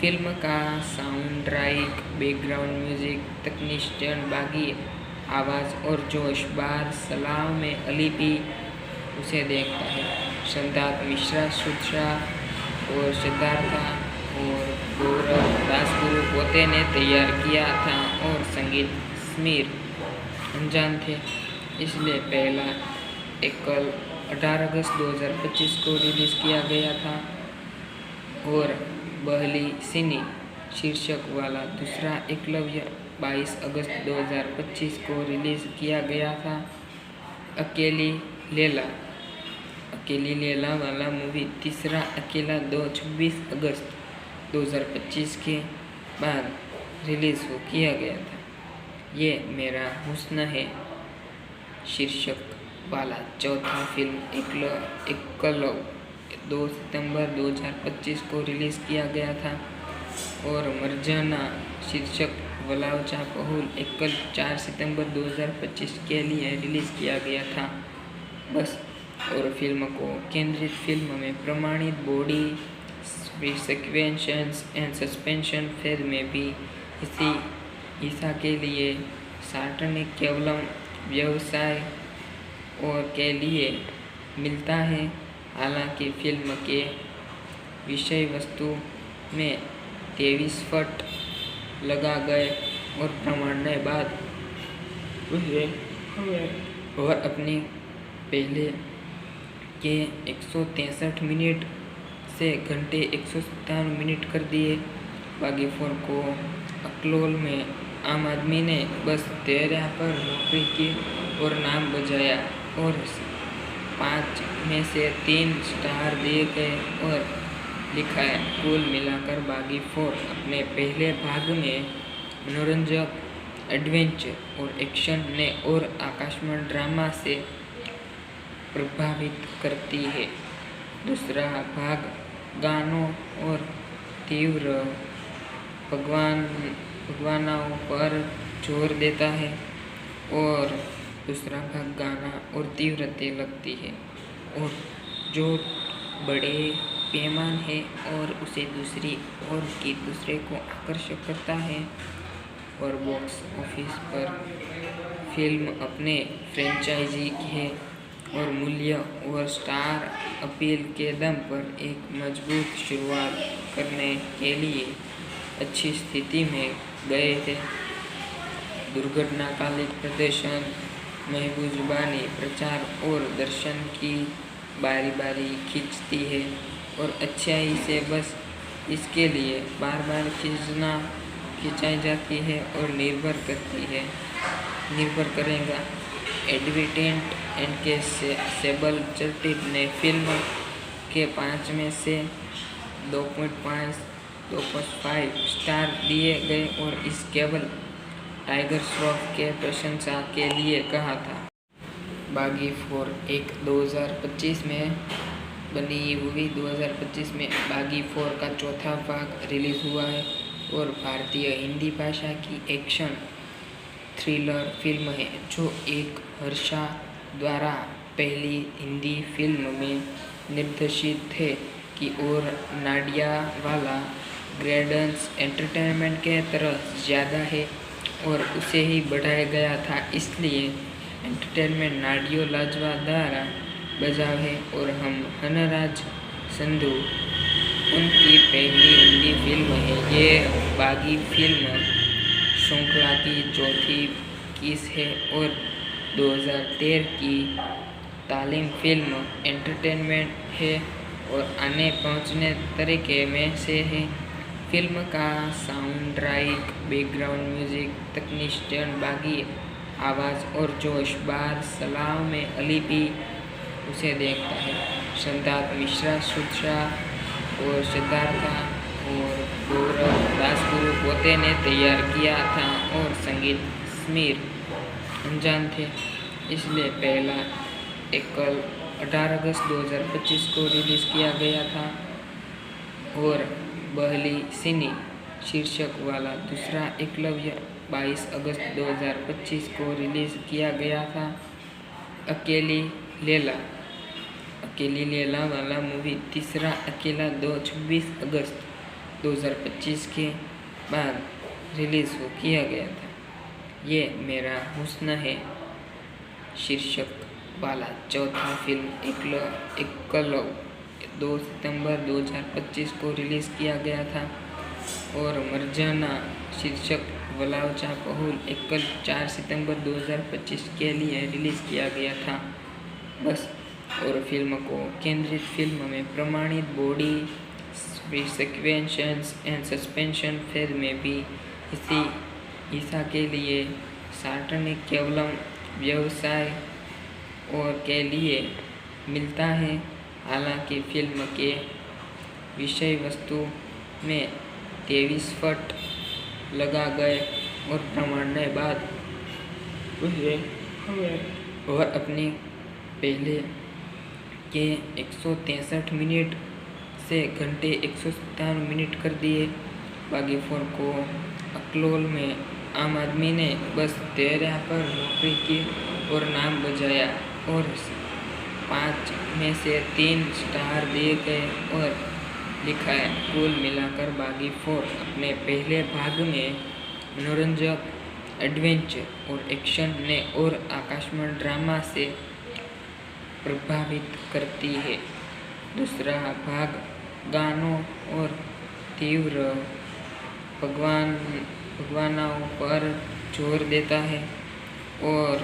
फिल्म का साउंड ट्रैक, बैकग्राउंड म्यूजिक, तकनीशियन बागी आवाज़ और जोश बार सलाह में अली भी उसे देखता है। सिद्धार्थ मिश्रा, सुधा और सिद्धार्था और गौरव दासगुरु पोते ने तैयार किया था और संगीत समीर अनजान थे, इसलिए पहला एकल 18 अगस्त 2025 को रिलीज किया गया था और बहली सिनी शीर्षक वाला दूसरा एकलव्य 22 अगस्त 2025 को रिलीज किया गया था। अकेली लैला वाला मूवी तीसरा अकेला 26 अगस्त 2025 के बाद रिलीज किया गया था। ये मेरा हुस्न है शीर्षक वाला चौथा फिल्म एकलव 2 सितंबर 2025 को रिलीज़ किया गया था और मर्जाना शीर्षक वलावचा पहुल एकल 4 सितंबर 2025 के लिए रिलीज़ किया गया था। बस और फिल्म को केंद्रित फिल्म में प्रमाणित body sequences and suspension phase में भी इसी हिस्सा के लिए सार्वजनिक केवलम व्यवसाय और के लिए मिलता है। हालांकि फिल्म के विषय वस्तु में 23 फट लगा गए और प्रमाणने बाद उसे और अपने पहले के 163 मिनट से घंटे 157 मिनट कर दिए। बागी 4 को अकलोल में आम आदमी ने बस 13 पर नौकरी की और नाम बजाया और 5 में से 3 स्टार दिए गए और लिखा है। कुल मिलाकर बागी 4 अपने पहले भाग में मनोरंजक, एडवेंचर और एक्शन ने और आकर्षण ड्रामा से प्रभावित करती है। दूसरा भाग गानों और तीव्र भगवानाओं पर जोर देता है और दूसरा भाग गाना और तीव्रता लगती है और जो बड़े पैमान है और उसे दूसरी ओर की दूसरे को आकर्षित करता है। और बॉक्स ऑफिस पर फिल्म अपने फ्रेंचाइजी है और मूल्य और स्टार अपील के दम पर एक मजबूत शुरुआत करने के लिए अच्छी स्थिति में गए थे। दुर्घटनाकालिक प्रदर्शन, महबूब जुबानी प्रचार और दर्शन की बारी बारी खींचती है और अच्छाई से बस इसके लिए बार बार खिंचाई जाती है और निर्भर करेगा। एडवर्टेंट एंड के सेबल चर्टिट ने फिल्म के 5 में से 2.5 स्टार दिए गए और इस केबल टाइगर श्रॉफ के प्रशंसा के लिए कहा था। बागी 4 एक 2025 में बनी ये मूवी 2025 में बागी 4 का चौथा भाग रिलीज हुआ है और भारतीय हिंदी भाषा की एक्शन थ्रिलर फिल्म है जो एक हर्षा द्वारा पहली हिंदी फिल्म में निर्देशित थे की और नाडियावाला ग्रेडेंस एंटरटेनमेंट के तरह ज़्यादा है और उसे ही बढ़ाया गया था, इसलिए एंटरटेनमेंट नाडियो लाजवा द्वारा बजाव है और हम हनराज संधू उनकी पहली हिंदी फिल्म है। ये बागी फिल्म श्रृंखला की चौथी किस है और 2013 की तालीम फिल्म एंटरटेनमेंट है और आने पहुंचने तरीके में से है। फिल्म का साउंड ट्रैक, बैकग्राउंड म्यूजिक, तकनीशियन बागी आवाज़ और जोश बार सलाह में अली भी उसे देखता है। सिद्धार्थ मिश्रा, सुधा और सिद्धार्था और गौरव दासगुरु पोते ने तैयार किया था और संगीत समीर अनजान थे, इसलिए पहला एकल 18 अगस्त 2025 को रिलीज़ किया गया था और बहली सिनी शीर्षक वाला दूसरा एकलव्य 22 अगस्त 2025 को रिलीज़ किया गया था। अकेली लैला वाला मूवी तीसरा अकेला 26 अगस्त 2025 के बाद रिलीज़ किया गया था। ये मेरा हुस्न है शीर्षक वाला चौथा फिल्म एकलव 2 सितंबर 2025 को रिलीज़ किया गया था और मर्जाना शीर्षक वलावचा पहुल एकल 4 सितंबर 2025 के लिए रिलीज़ किया गया था। बस और फिल्म को केंद्रित फिल्म में प्रमाणित body sequences and suspension phase में भी इसी हिस्सा के लिए सार्वजनिक केवलम व्यवसाय और के लिए मिलता है। हालांकि फिल्म के विषय वस्तु में 23 फट लगा गए और प्रमाणने बाद और अपने पहले के 163 मिनट से घंटे 157 मिनट कर दिए। बागी 4 को अकलोल में आम आदमी ने बस 13 पर नौकरी की और नाम बजाया और 5 में से 3 स्टार दिए गए और लिखा है। कुल मिलाकर बागी 4 अपने पहले भाग में मनोरंजक, एडवेंचर और एक्शन ने और आकर्षण ड्रामा से प्रभावित करती है। दूसरा भाग गानों और तीव्र भगवानाओं पर जोर देता है और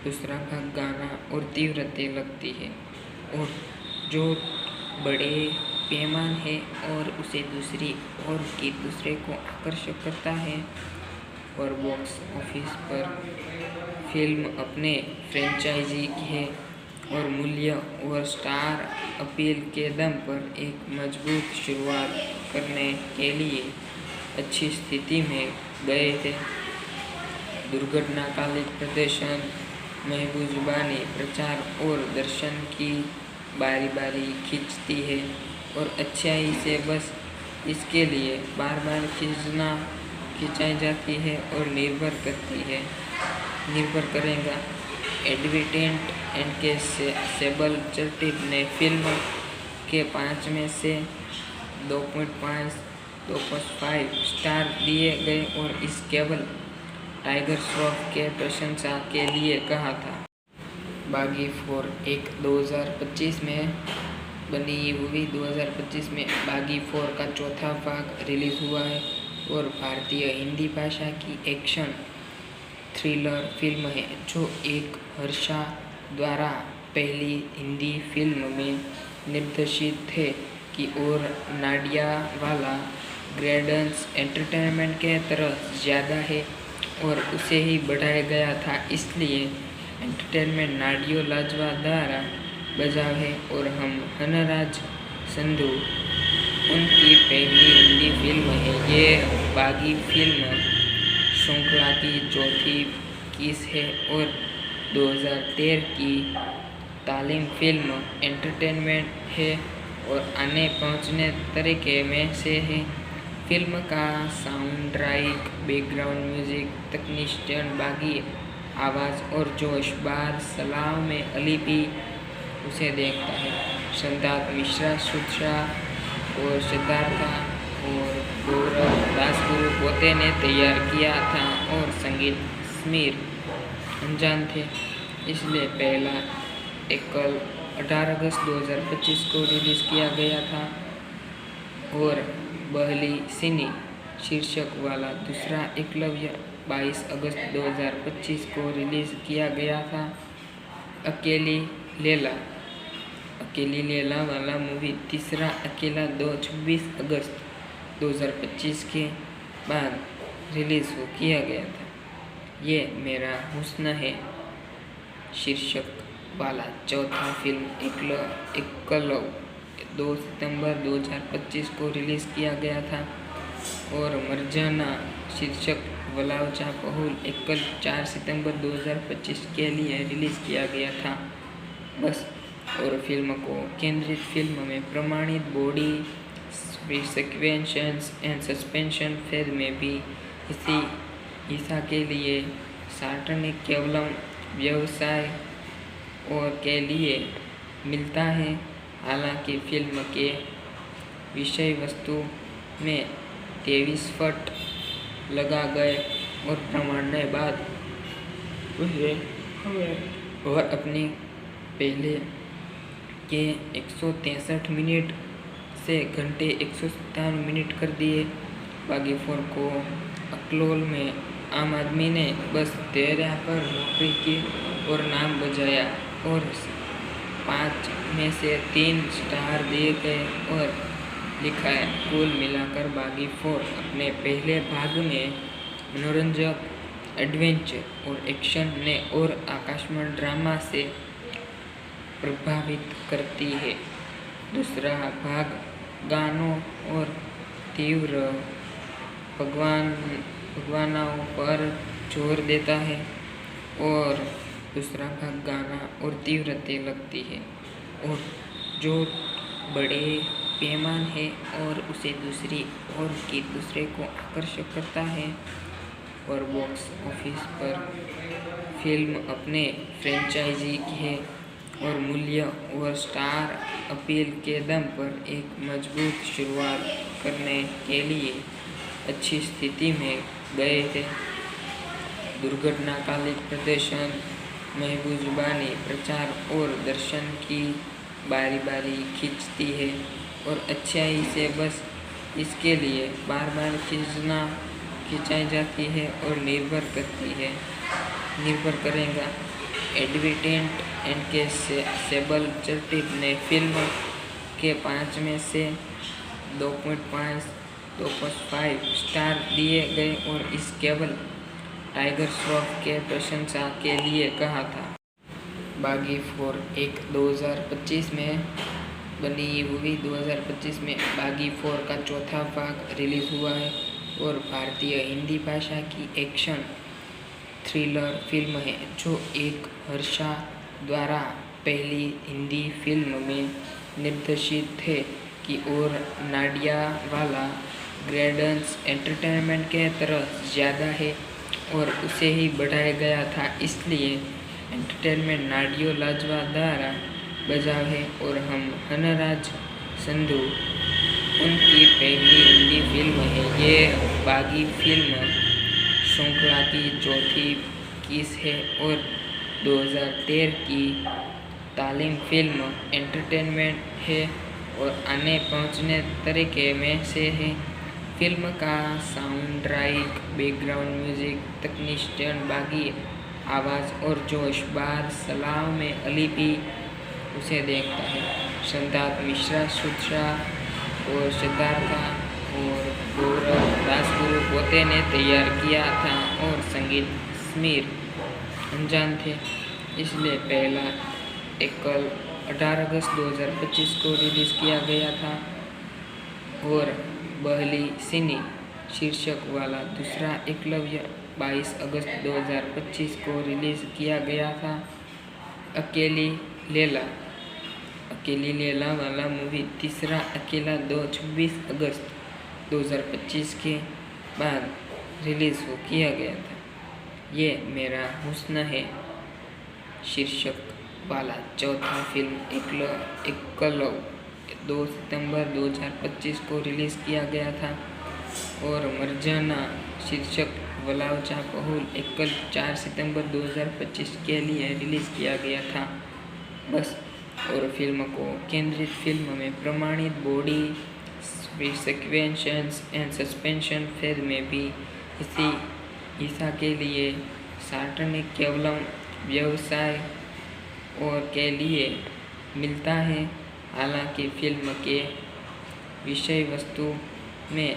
दूसरा भाग गाना और तीव्रता लगती है और जो बड़े पैमान है और उसे दूसरी ओर की दूसरे को आकर्षित करता है। और बॉक्स ऑफिस पर फिल्म अपने फ्रेंचाइजी है और मूल्य और स्टार अपील के दम पर एक मजबूत शुरुआत करने के लिए अच्छी स्थिति में गए थे। दुर्घटनाकालिक प्रदर्शन, महबूब जुबानी प्रचार और दर्शन की बारी बारी खींचती है और अच्छाई से बस इसके लिए बार बार खिंचाई जाती है और निर्भर करेगा। एडवर्टेंट एंड के सेबल चर्टिट ने फिल्म के 5 में से 2.5 स्टार दिए गए और इस केबल टाइगर श्रॉफ के प्रशंसा के लिए कहा था। बागी 4 एक 2025 में बनी ये मूवी 2025 में बागी 4 का चौथा भाग रिलीज हुआ है और भारतीय हिंदी भाषा की एक्शन थ्रिलर फिल्म है जो एक हर्षा द्वारा पहली हिंदी फिल्म में निर्देशित है की और नाडियावाला ग्रेडेंस एंटरटेनमेंट के तरफ ज़्यादा है और उसे ही बढ़ाया गया था, इसलिए एंटरटेनमेंट नाडियो लाजवा द्वारा बजाव है और हम हनराज संधू उनकी पहली हिंदी फिल्म है। ये बागी फिल्म श्रृंखला की चौथी किस है और 2013 की तालीम फिल्म एंटरटेनमेंट है और आने पहुंचने तरीके में से है। फिल्म का साउंड ट्रैक, बैकग्राउंड म्यूजिक, तकनीशियन बागी आवाज़ और जोश बार सलाह में अली भी उसे देखता है। सिद्धार्थ मिश्रा, सुधा और सिद्धार्था और गौरव दासगुरु पोते ने तैयार किया था और संगीत समीर अनजान थे, इसलिए पहला एकल 18 अगस्त 2025 को रिलीज़ किया गया था और बहली सिनी शीर्षक वाला दूसरा एकलव्य 22 अगस्त 2025 को रिलीज़ किया गया था। अकेली लेला वाला मूवी तीसरा अकेला 26 अगस्त 2025 के बाद रिलीज़ किया गया था। ये मेरा हुस्न है शीर्षक वाला चौथा फिल्म एकलव 2 सितंबर 2025 को रिलीज़ किया गया था और मर्जाना शीर्षक वलावचा पहुल एकल 4 सितंबर 2025 के लिए रिलीज़ किया गया था। बस और फिल्म को केंद्रित फिल्म में प्रमाणित body sequences and suspension phase में भी इसी हिस्सा के लिए सार्वजनिक केवलम व्यवसाय और के लिए मिलता है। हालांकि फिल्म के विषय वस्तु में 23 फट लगा गए और प्रमाणने बाद और अपनी पहले के 163 मिनट से घंटे 157 मिनट कर दिए। बागी 4 को अकलोल में आम आदमी ने बस 13 पर नौकरी की और नाम बजाया और 5 में से 3 स्टार दिए गए और लिखा है। कुल मिलाकर बागी 4 अपने पहले भाग में मनोरंजक एडवेंचर और एक्शन ने और आकर्षक ड्रामा से प्रभावित करती है। दूसरा भाग गानों और तीव्र भगवानाओं पर जोर देता है और दूसरा भाग गाना और तीव्रता लगती है और जो बड़े पैमान है और उसे दूसरे को आकर्षित करता है और बॉक्स ऑफिस पर फिल्म अपने फ्रेंचाइजी है और मूल्य और स्टार अपील के दम पर एक मजबूत शुरुआत करने के लिए अच्छी स्थिति में गए थे। दुर्घटनाकालिक प्रदर्शन, महबूबानी प्रचार और दर्शन की बारी खींचती है और अच्छाई से बस इसके लिए बार बार खिंचाई जाती है और निर्भर करेगा। एडवर्टेंट एंड के सेबल चर्टिट ने फिल्म के 5 में से 2.5 स्टार दिए गए और इस केबल टाइगर श्रॉफ के प्रशंसा के लिए कहा था। बागी 4 एक 2025 में बनी ये मूवी 2025 में बागी 4 का चौथा भाग रिलीज हुआ है और भारतीय हिंदी भाषा की एक्शन थ्रिलर फिल्म है जो एक हर्षा द्वारा पहली हिंदी फिल्म में निर्देशित है की ओर नाडियावाला ग्रेडेंस एंटरटेनमेंट के तरफ ज़्यादा है और उसे ही बढ़ाया गया था, इसलिए एंटरटेनमेंट नाडियों लाजवा द्वारा बजाव है। और हम हनराज संधू उनकी पहली हिंदी फिल्म है। ये बागी फिल्म श्रृंखला की चौथी किस है और 2013 की तालीम फिल्म एंटरटेनमेंट है और आने पहुंचने तरीके में से है। फिल्म का साउंड ट्रैक, बैकग्राउंड म्यूजिक, तकनीशियन बागी आवाज़ और जोश बार सलाह में अली भी उसे देखता है। सिद्धार्थ मिश्रा, सुधा और सिद्धार्था और गौरव दासगुरु पोते ने तैयार किया था और संगीत समीर अनजान थे, इसलिए पहला एकल 18 अगस्त 2025 को रिलीज़ किया गया था और बहली सिनी शीर्षक वाला दूसरा एकलव्य 22 अगस्त 2025 को रिलीज़ किया गया था। अकेली लैला वाला मूवी तीसरा अकेला 26 अगस्त 2025 के बाद रिलीज़ किया गया था। ये मेरा हुस्न है शीर्षक वाला चौथा फिल्म एकलव 2 सितंबर 2025 को रिलीज़ किया गया था और मर्जाना शीर्षक वलावचा पहुल एकल 4 सितंबर 2025 के लिए रिलीज़ किया गया था। बस और फिल्म को केंद्रित फिल्म में प्रमाणित body sequences and suspension phase में भी इसी हिस्सा के लिए सार्वजनिक केवलम व्यवसाय और के लिए मिलता है। हालांकि फिल्म के विषय वस्तु में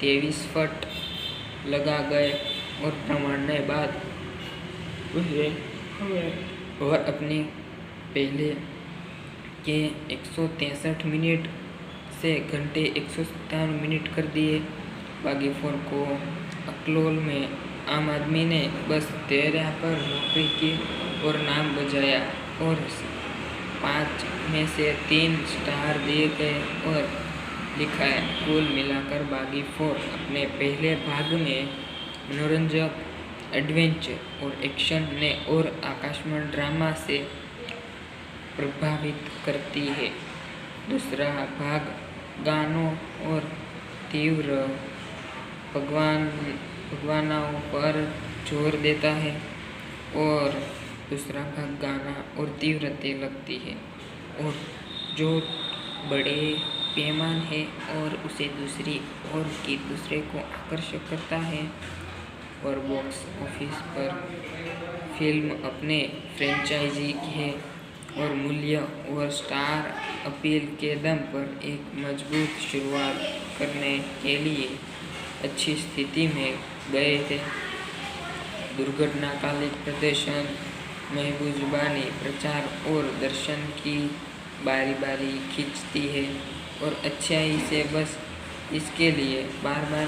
23 फट लगा गए और प्रमाणने बाद और अपने पहले के 163 मिनट से घंटे 157 मिनट कर दिए। बागी 4 को अकलोल में आम आदमी ने बस 13 पर नौकरी की और नाम बजाया और 5 में से 3 स्टार दिए गए और लिखा है। कुल मिलाकर बागी 4 अपने पहले भाग में मनोरंजक, एडवेंचर और एक्शन ने और आकर्षक ड्रामा से प्रभावित करती है। दूसरा भाग गानों और तीव्र भगवानाओं पर जोर देता है और दूसरा भाग गाना और तीव्रता लगती है और जो बड़े पैमान है और उसे दूसरी ओर की दूसरे को आकर्षित करता है। और बॉक्स ऑफिस पर फिल्म अपने फ्रेंचाइजी है और मूल्य और स्टार अपील के दम पर एक मजबूत शुरुआत करने के लिए अच्छी स्थिति में गए थे। दुर्घटनाकालिक प्रदर्शन, महबूबानी प्रचार और दर्शन की बारी बारी खींचती है और अच्छाई से बस इसके लिए बार बार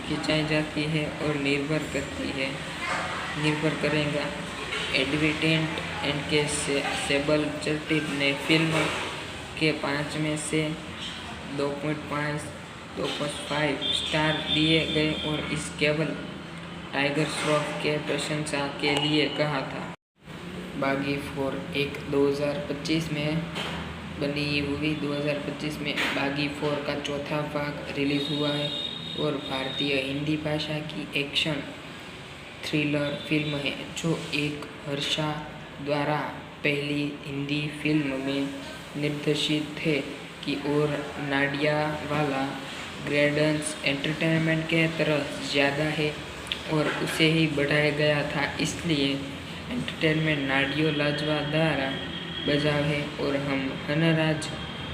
खिंचाई जाती है और निर्भर करेगा। एडवर्टेंट एंड के सेबल चर्टिप ने फिल्म के 5 में से 2.5 स्टार दिए गए और इस केवल टाइगर श्रॉफ के प्रशंसा के लिए कहा था। बागी 4 एक 2025 में बनी हुई 2025 में बागी 4 का चौथा भाग रिलीज़ हुआ है और भारतीय हिंदी भाषा की एक्शन थ्रिलर फिल्म है जो एक हर्षा द्वारा पहली हिंदी फिल्म में निर्देशित है की ओर नाडियावाला ग्रेडेंस एंटरटेनमेंट के तरफ ज़्यादा है और उसे ही बढ़ाया गया था, इसलिए एंटरटेनमेंट नाडियों लाजवा द्वारा बजाव है। और हम हनराज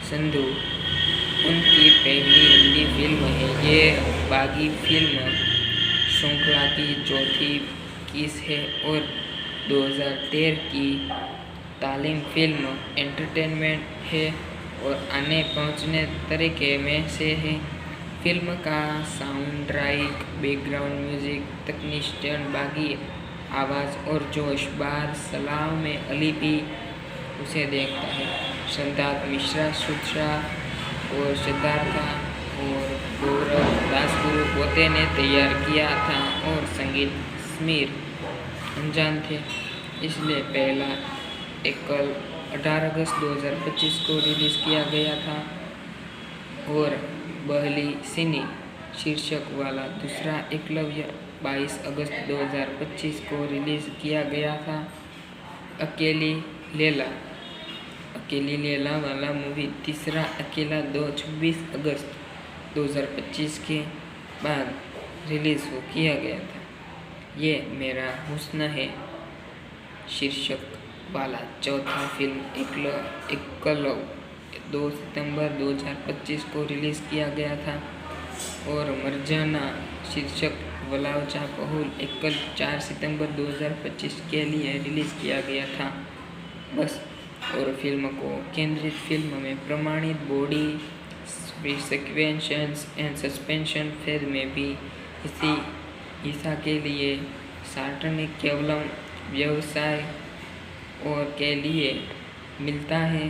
संधू उनकी पहली हिंदी फिल्म है। ये बागी फिल्म श्रृंखला की चौथी किस है और 2013 की तालीम फिल्म एंटरटेनमेंट है और आने पहुंचने तरीके में से है। फिल्म का साउंड ट्रैक, बैकग्राउंड म्यूजिक, तकनीशियन बागी आवाज़ और जोश बार सलाह में अली भी उसे देखता है। सिद्धार्थ मिश्रा, सुधा और सिद्धार्था और गौरव दासगुरु पोते ने तैयार किया था और संगीत समीर अनजान थे, इसलिए पहला एकल 18 अगस्त 2025 को रिलीज किया गया था और बहली सिनी शीर्षक वाला दूसरा एकलव्य 22 अगस्त 2025 को रिलीज किया गया था। अकेली लैला वाला मूवी तीसरा अकेला 26 अगस्त 2025 के बाद रिलीज किया गया था। ये मेरा हुस्न है शीर्षक वाला चौथा फिल्म एकलव 2 सितंबर 2025 को रिलीज किया गया था और मर्जाना शीर्षक वलावचा पहुल एकल 4 सितंबर 2025 के लिए रिलीज किया गया था। बस और फिल्म को केंद्रित फिल्म में प्रमाणित बॉडी सिक्वेंशंस एंड सस्पेंशन फेज में भी इसी हिस्सा के लिए सार्वजनिक केवलम व्यवसाय और के लिए मिलता है।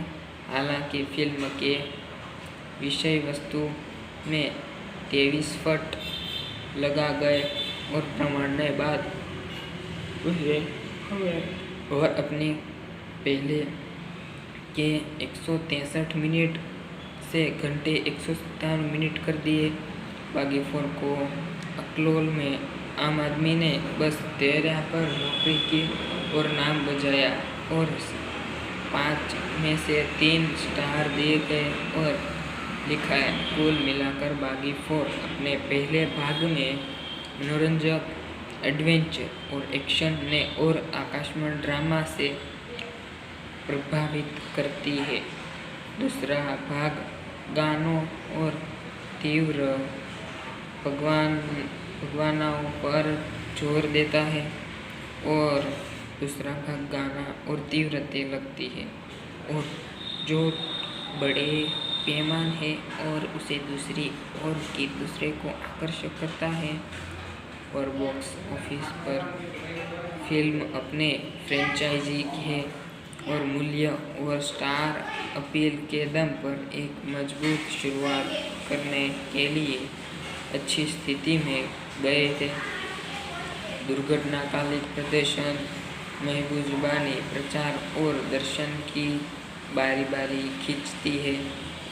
हालांकि फिल्म के विषय वस्तु में 23 फट लगा गए और प्रमाणने बाद और अपने पहले के 163 मिनट से घंटे 157 मिनट कर दिए। बागी 4 को अकलोल में आम आदमी ने बस 13 पर नौकरी की और नाम बजाया और 5 में से 3 स्टार दिए गए और लिखा है। कुल मिलाकर बागी 4 अपने पहले भाग में मनोरंजक एडवेंचर और एक्शन ने और आकर्षण ड्रामा से प्रभावित करती है। दूसरा भाग गानों और तीव्र भगवानाओं पर जोर देता है और दूसरा भाग गाना और तीव्रता लगती है और जो बड़े पैमान है और उसे दूसरी ओर की दूसरे को आकर्षित करता है। और बॉक्स ऑफिस पर फिल्म अपने फ्रेंचाइजी के और मूल्य और स्टार अपील के दम पर एक मजबूत शुरुआत करने के लिए अच्छी स्थिति में गए थे। दुर्घटनाकालिक प्रदर्शन, महबूबानी प्रचार और दर्शन की बारी बारी खींचती है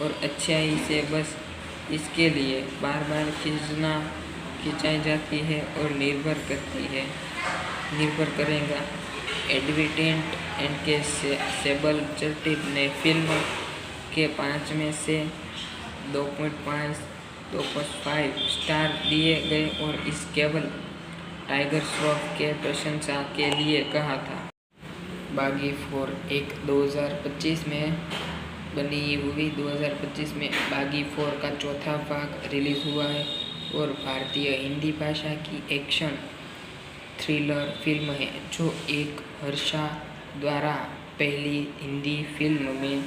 और अच्छाई से बस इसके लिए बार बार खिंचाई जाती है और निर्भर करेगा। एडवर्टेंट एंड के सेबल चर्टिट ने फिल्म के 5 में से 2.5 स्टार दिए गए और इस केवल टाइगर श्रॉफ के प्रशंसा के लिए कहा था। बागी 4 एक 2025 में बनी हुई 2025 में बागी 4 का चौथा भाग रिलीज हुआ है और भारतीय हिंदी भाषा की एक्शन थ्रिलर फिल्म है जो एक हर्षा द्वारा पहली हिंदी फिल्म में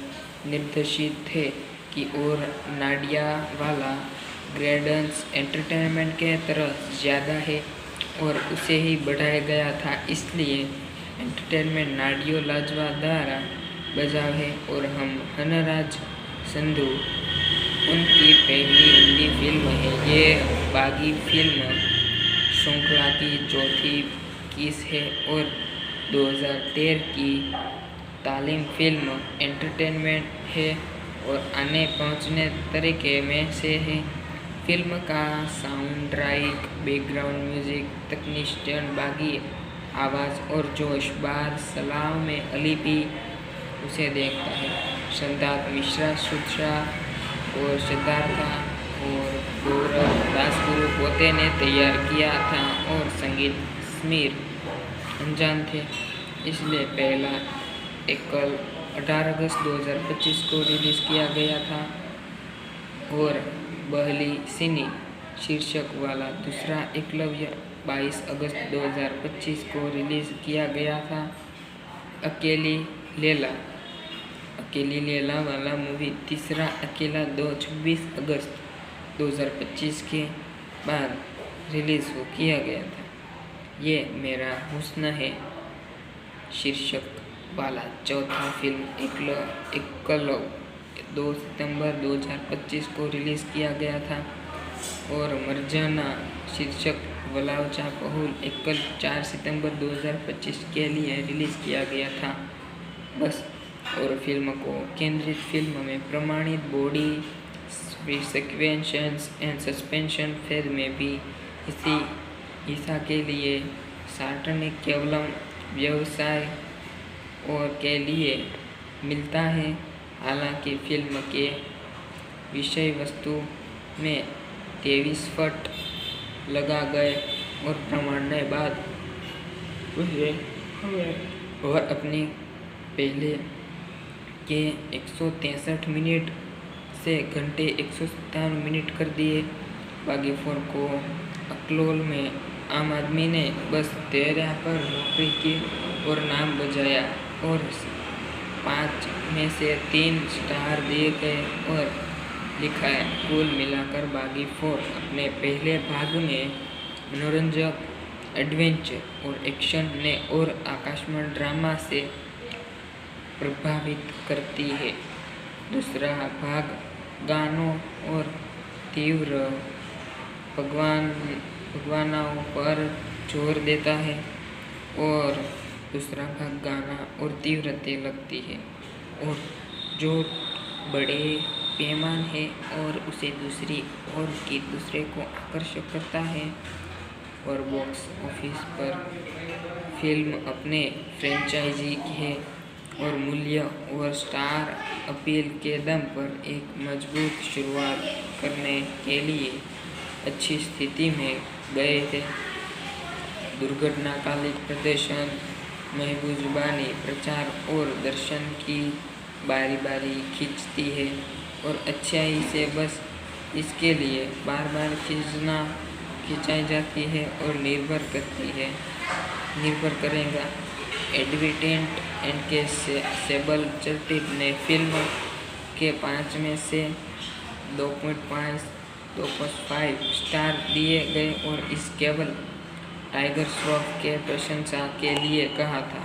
निर्देशित है की और नाडियावाला ग्रेडेंस एंटरटेनमेंट के तरह ज़्यादा है और उसे ही बढ़ाया गया था, इसलिए एंटरटेनमेंट नाडियो लाजवा द्वारा बजाव है और हम हनराज संधू उनकी पहली हिंदी फिल्म है। ये बागी फिल्म श्रृंखला की चौथी किस है और 2013 की तालीम फिल्म एंटरटेनमेंट है और आने पहुंचने तरीके में से है। फिल्म का साउंड ट्रैक, बैकग्राउंड म्यूजिक, तकनीशियन बागी आवाज़ और जोश बार सलाह में अली भी उसे देखता है। सिद्धार्थ मिश्रा सुधा और सिद्धार्था और गौरव दासगुरु पोते ने तैयार किया था और संगीत समीर अनजान थे, इसलिए पहला एकल 18 अगस्त 2025 को रिलीज किया गया था और बहली सिनी शीर्षक वाला दूसरा एकलव्य 22 अगस्त 2025 को रिलीज किया गया था। अकेली लैला वाला मूवी तीसरा अकेला 26 अगस्त 2025 के बाद रिलीज किया गया था। ये मेरा हुस्न है शीर्षक वाला चौथा फिल्म एकलव 2 सितंबर 2025 को रिलीज़ किया गया था और मर्जाना शीर्षक वलावचा पहुल एकल 4 सितंबर 2025 के लिए रिलीज़ किया गया था। बस और फिल्म को केंद्रित फिल्म में प्रमाणित body sequences and suspension phase में भी इसी हिस्सा के लिए सार्वजनिक केवलम व्यवसाय और के लिए मिलता है। हालांकि फिल्म के विषय वस्तु में 23 फट लगा गए और प्रमाणने बाद और अपनी पहले के 163 मिनट से घंटे 157 मिनट कर दिए। बागी 4 को अकलोल में आम आदमी ने बस 13 पर नौकरी की और नाम बजाया और 5 में से 3 स्टार दिए गए और लिखा है। कुल मिलाकर बागी 4 अपने पहले भाग में मनोरंजक एडवेंचर और एक्शन ने और आकर्षक ड्रामा से प्रभावित करती है। दूसरा भाग गानों और तीव्र भगवानाओं पर जोर देता है और दूसरा भाग गाना और तीव्रता लगती है और जो बड़े पैमाने है और उसे दूसरी ओर की दूसरे को आकर्षित करता है और बॉक्स ऑफिस पर फिल्म अपने फ्रेंचाइजी है और मूल्य और स्टार अपील के दम पर एक मजबूत शुरुआत करने के लिए अच्छी स्थिति में गए थे। दुर्घटनाकालिक प्रदर्शन महबूबानी प्रचार और दर्शन की बारी बारी खींचती है और अच्छाई से बस इसके लिए बार बार खिंचाई जाती है और निर्भर करेगा। एडवर्टेंट एंड के सेबल चर्टिट ने फिल्म के 5 में से 2.5 स्टार दिए गए और इस केवल टाइगर श्रॉफ के प्रशंसा के लिए कहा था।